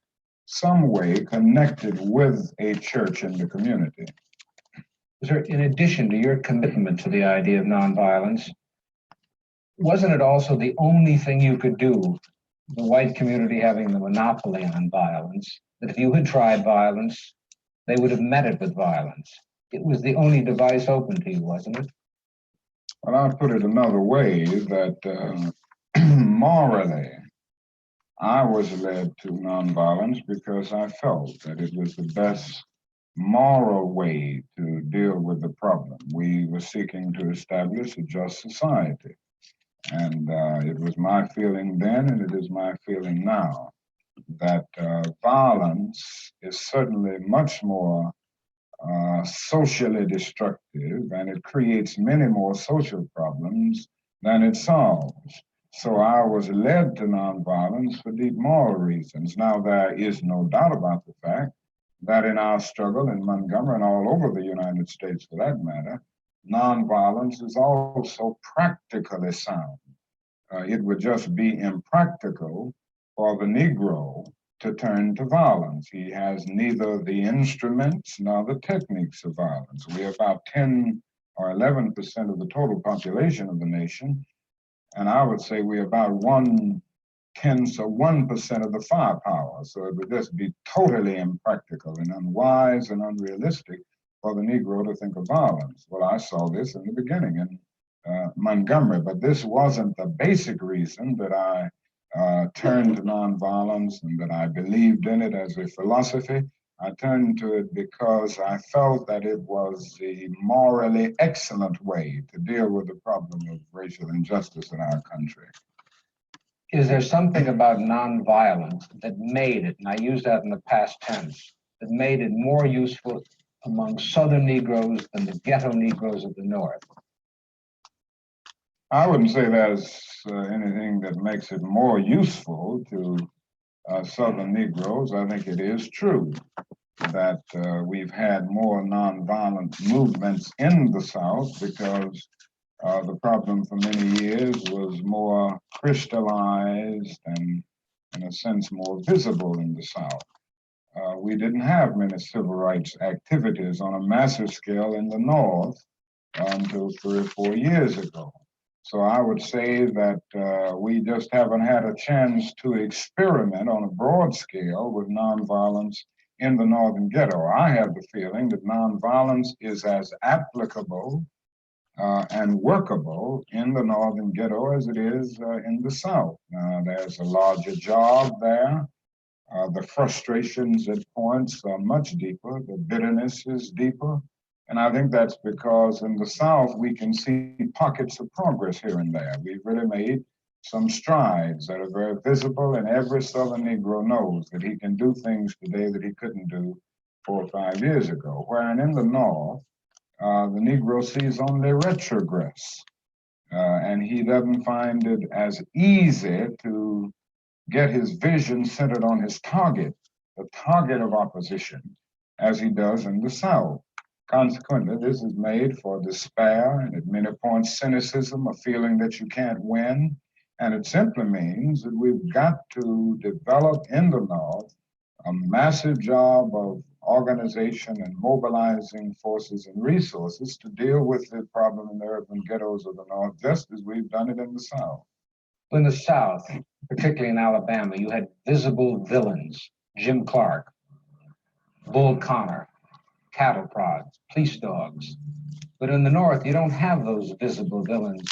some way connected with a church in the community. Was there, in addition to your commitment to the idea of nonviolence, wasn't it also the only thing you could do, the white community having the monopoly on violence, that if you had tried violence, they would have met it with violence? It was the only device open to you, wasn't it? Well, I'll put it another way, that morally, I was led to nonviolence because I felt that it was the best moral way to deal with the problem. We were seeking to establish a just society. And it was my feeling then, and it is my feeling now, that violence is certainly much more socially destructive, and it creates many more social problems than it solves. So I was led to nonviolence for deep moral reasons. Now, there is no doubt about the fact that in our struggle in Montgomery and all over the United States for that matter, nonviolence is also practically sound. It would just be impractical for the Negro to turn to violence. He has neither the instruments nor the techniques of violence. We're about 10 or 11% of the total population of the nation, and I would say we're about 1/10 of 1% of the firepower. So it would just be totally impractical and unwise and unrealistic for the Negro to think of violence. Well, I saw this in the beginning in Montgomery, but this wasn't the basic reason that I turned to nonviolence and that I believed in it as a philosophy. I turned to it because I felt that it was the morally excellent way to deal with the problem of racial injustice in our country. Is there something about nonviolence that made it, and I use that in the past tense, that made it more useful among Southern Negroes than the ghetto Negroes of the North? I wouldn't say there's anything that makes it more useful to Southern Negroes. I think it is true that we've had more nonviolent movements in the South because the problem for many years was more crystallized and, in a sense, more visible in the South. We didn't have many civil rights activities on a massive scale in the North until 3 or 4 years ago. So I would say that we just haven't had a chance to experiment on a broad scale with nonviolence in the Northern ghetto. I have the feeling that nonviolence is as applicable and workable in the northern ghetto as it is in the south. There's a larger job there. The frustrations at points are much deeper. The bitterness is deeper. And I think that's because in the South, we can see pockets of progress here and there. We've really made some strides that are very visible, and every Southern Negro knows that he can do things today that he couldn't do 4 or 5 years ago. Whereas in the North, the Negro sees only retrogress, and he doesn't find it as easy to get his vision centered on his target, the target of opposition, as he does in the South. Consequently, this is made for despair and at many points cynicism, a feeling that you can't win. And it simply means that we've got to develop in the North a massive job of organization and mobilizing forces and resources to deal with the problem in the urban ghettos of the North, just as we've done it in the South. In the South, particularly in Alabama, you had visible villains, Jim Clark, Bull Connor, cattle prods, police dogs. But in the North, you don't have those visible villains.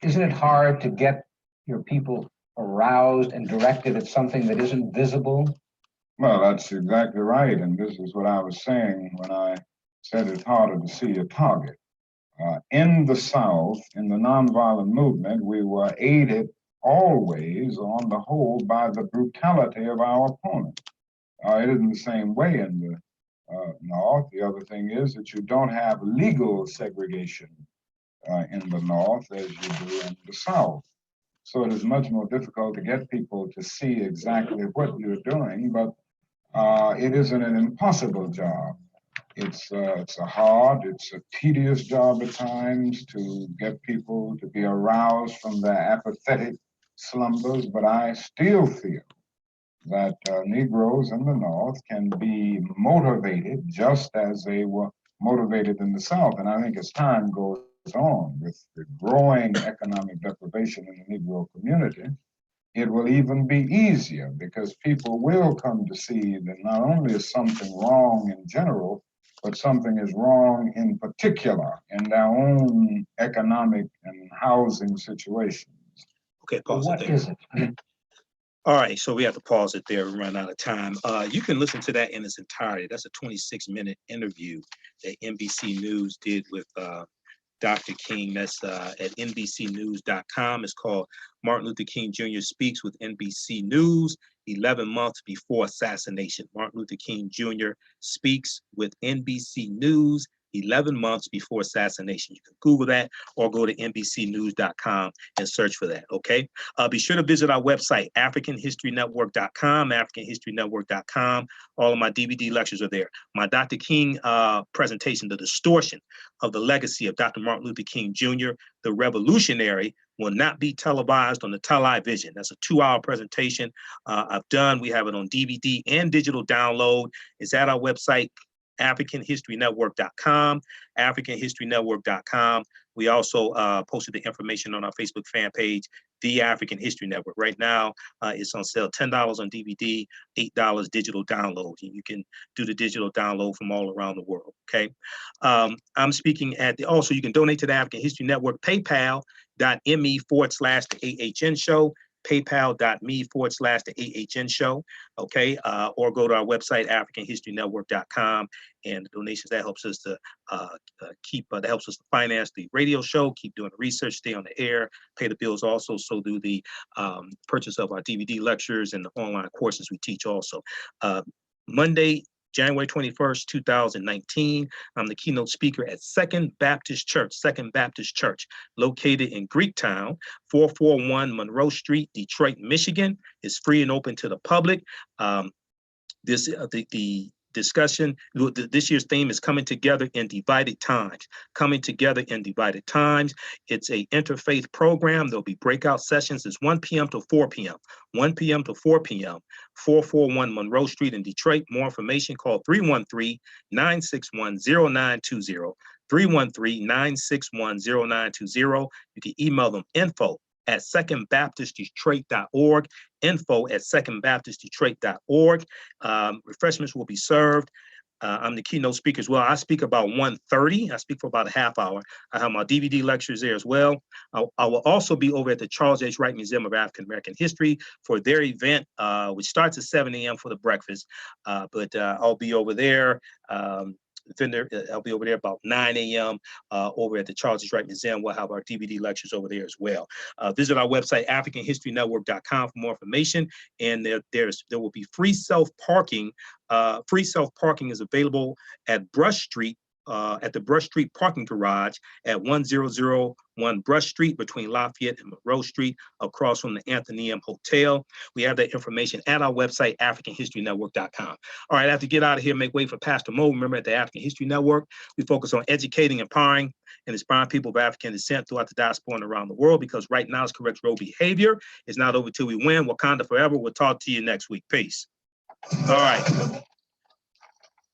Isn't it hard to get your people aroused and directed at something that isn't visible? Well, that's exactly right. And this is what I was saying when I said it's harder to see a target. In the South, in the nonviolent movement, we were aided always, on the whole, by the brutality of our opponent. It isn't the same way in the North. The other thing is that you don't have legal segregation in the North as you do in the South. So it is much more difficult to get people to see exactly what you're doing, but it isn't an impossible job. It's a hard, it's a tedious job at times to get people to be aroused from their apathetic slumbers, but I still feel that Negroes in the North can be motivated just as they were motivated in the South. And I think as time goes on with the growing economic deprivation in the Negro community, it will even be easier because people will come to see that not only is something wrong in general, but something is wrong in particular in their own economic and housing situations. Okay, pause What it there. is it? All right, so we have to pause it there. We run out of time. You can listen to that in its entirety. That's a 26-minute interview that NBC News did with Dr. King. That's at NBCnews.com. It's called Martin Luther King Jr. Speaks with NBC News 11 months before assassination. Martin Luther King Jr. Speaks with NBC News 11 months before assassination. You can Google that or go to NBCnews.com and search for that, okay? Be sure to visit our website, AfricanHistoryNetwork.com, AfricanHistoryNetwork.com. All of my DVD lectures are there. My Dr. King presentation, The Distortion of the Legacy of Dr. Martin Luther King Jr., the Revolutionary, will not be televised on the television. That's a 2-hour presentation I've done. We have it on DVD and digital download. It's at our website, AfricanHistoryNetwork.com, AfricanHistoryNetwork.com. We also posted the information on our Facebook fan page, The African History Network. Right now, it's on sale, $10 on DVD, $8 digital download. You can do the digital download from all around the world, okay? I'm speaking at also you can donate to the African History Network, paypal.me/the AHN show. paypal.me/the AHN show, okay? Or go to our website, AfricanHistoryNetwork.com, and the donations, that helps us to that helps us to finance the radio show, keep doing the research, stay on the air, pay the bills also, so do the purchase of our DVD lectures and the online courses we teach also. Monday, January 21st, 2019. I'm the keynote speaker at Second Baptist Church, located in Greektown, 441 Monroe Street, Detroit, Michigan. It's free and open to the public. The discussion, this year's theme is Coming Together in Divided Times. Coming Together in Divided Times. It's a interfaith program. There'll be breakout sessions. It's 1 p.m. to 4 p.m. 1 p.m. to 4 p.m. 441 Monroe Street in Detroit. More information, call 313-961-0920. 313-961-0920. You can email them info@secondbaptistdetroit.org, info@secondbaptistdetroit.org. Refreshments will be served. I'm the keynote speaker as well. I speak about 1:30. I speak for about a half hour. I have my DVD lectures there as well. I will also be over at the Charles H. Wright Museum of African American History for their event, which starts at 7 a.m. for the breakfast. But I'll be over there. I'll be over there about 9 a.m. Over at the Charles H. Wright Museum. We'll have our DVD lectures over there as well. Visit our website, AfricanHistoryNetwork.com, for more information. And there will be free self-parking. Free self-parking is available at Brush Street, at the Brush Street parking garage at 1001 Brush Street between Lafayette and Monroe Street, across from the Anthony M. Hotel. We have that information at our website, AfricanHistoryNetwork.com. All right, I have to get out of here, make way for Pastor Mo. Remember, at the African History Network, we focus on educating, empowering, and inspiring people of African descent throughout the diaspora and around the world, because right now it's correct road behavior. It's not over till we win. Wakanda forever. We'll talk to you next week. Peace. All right.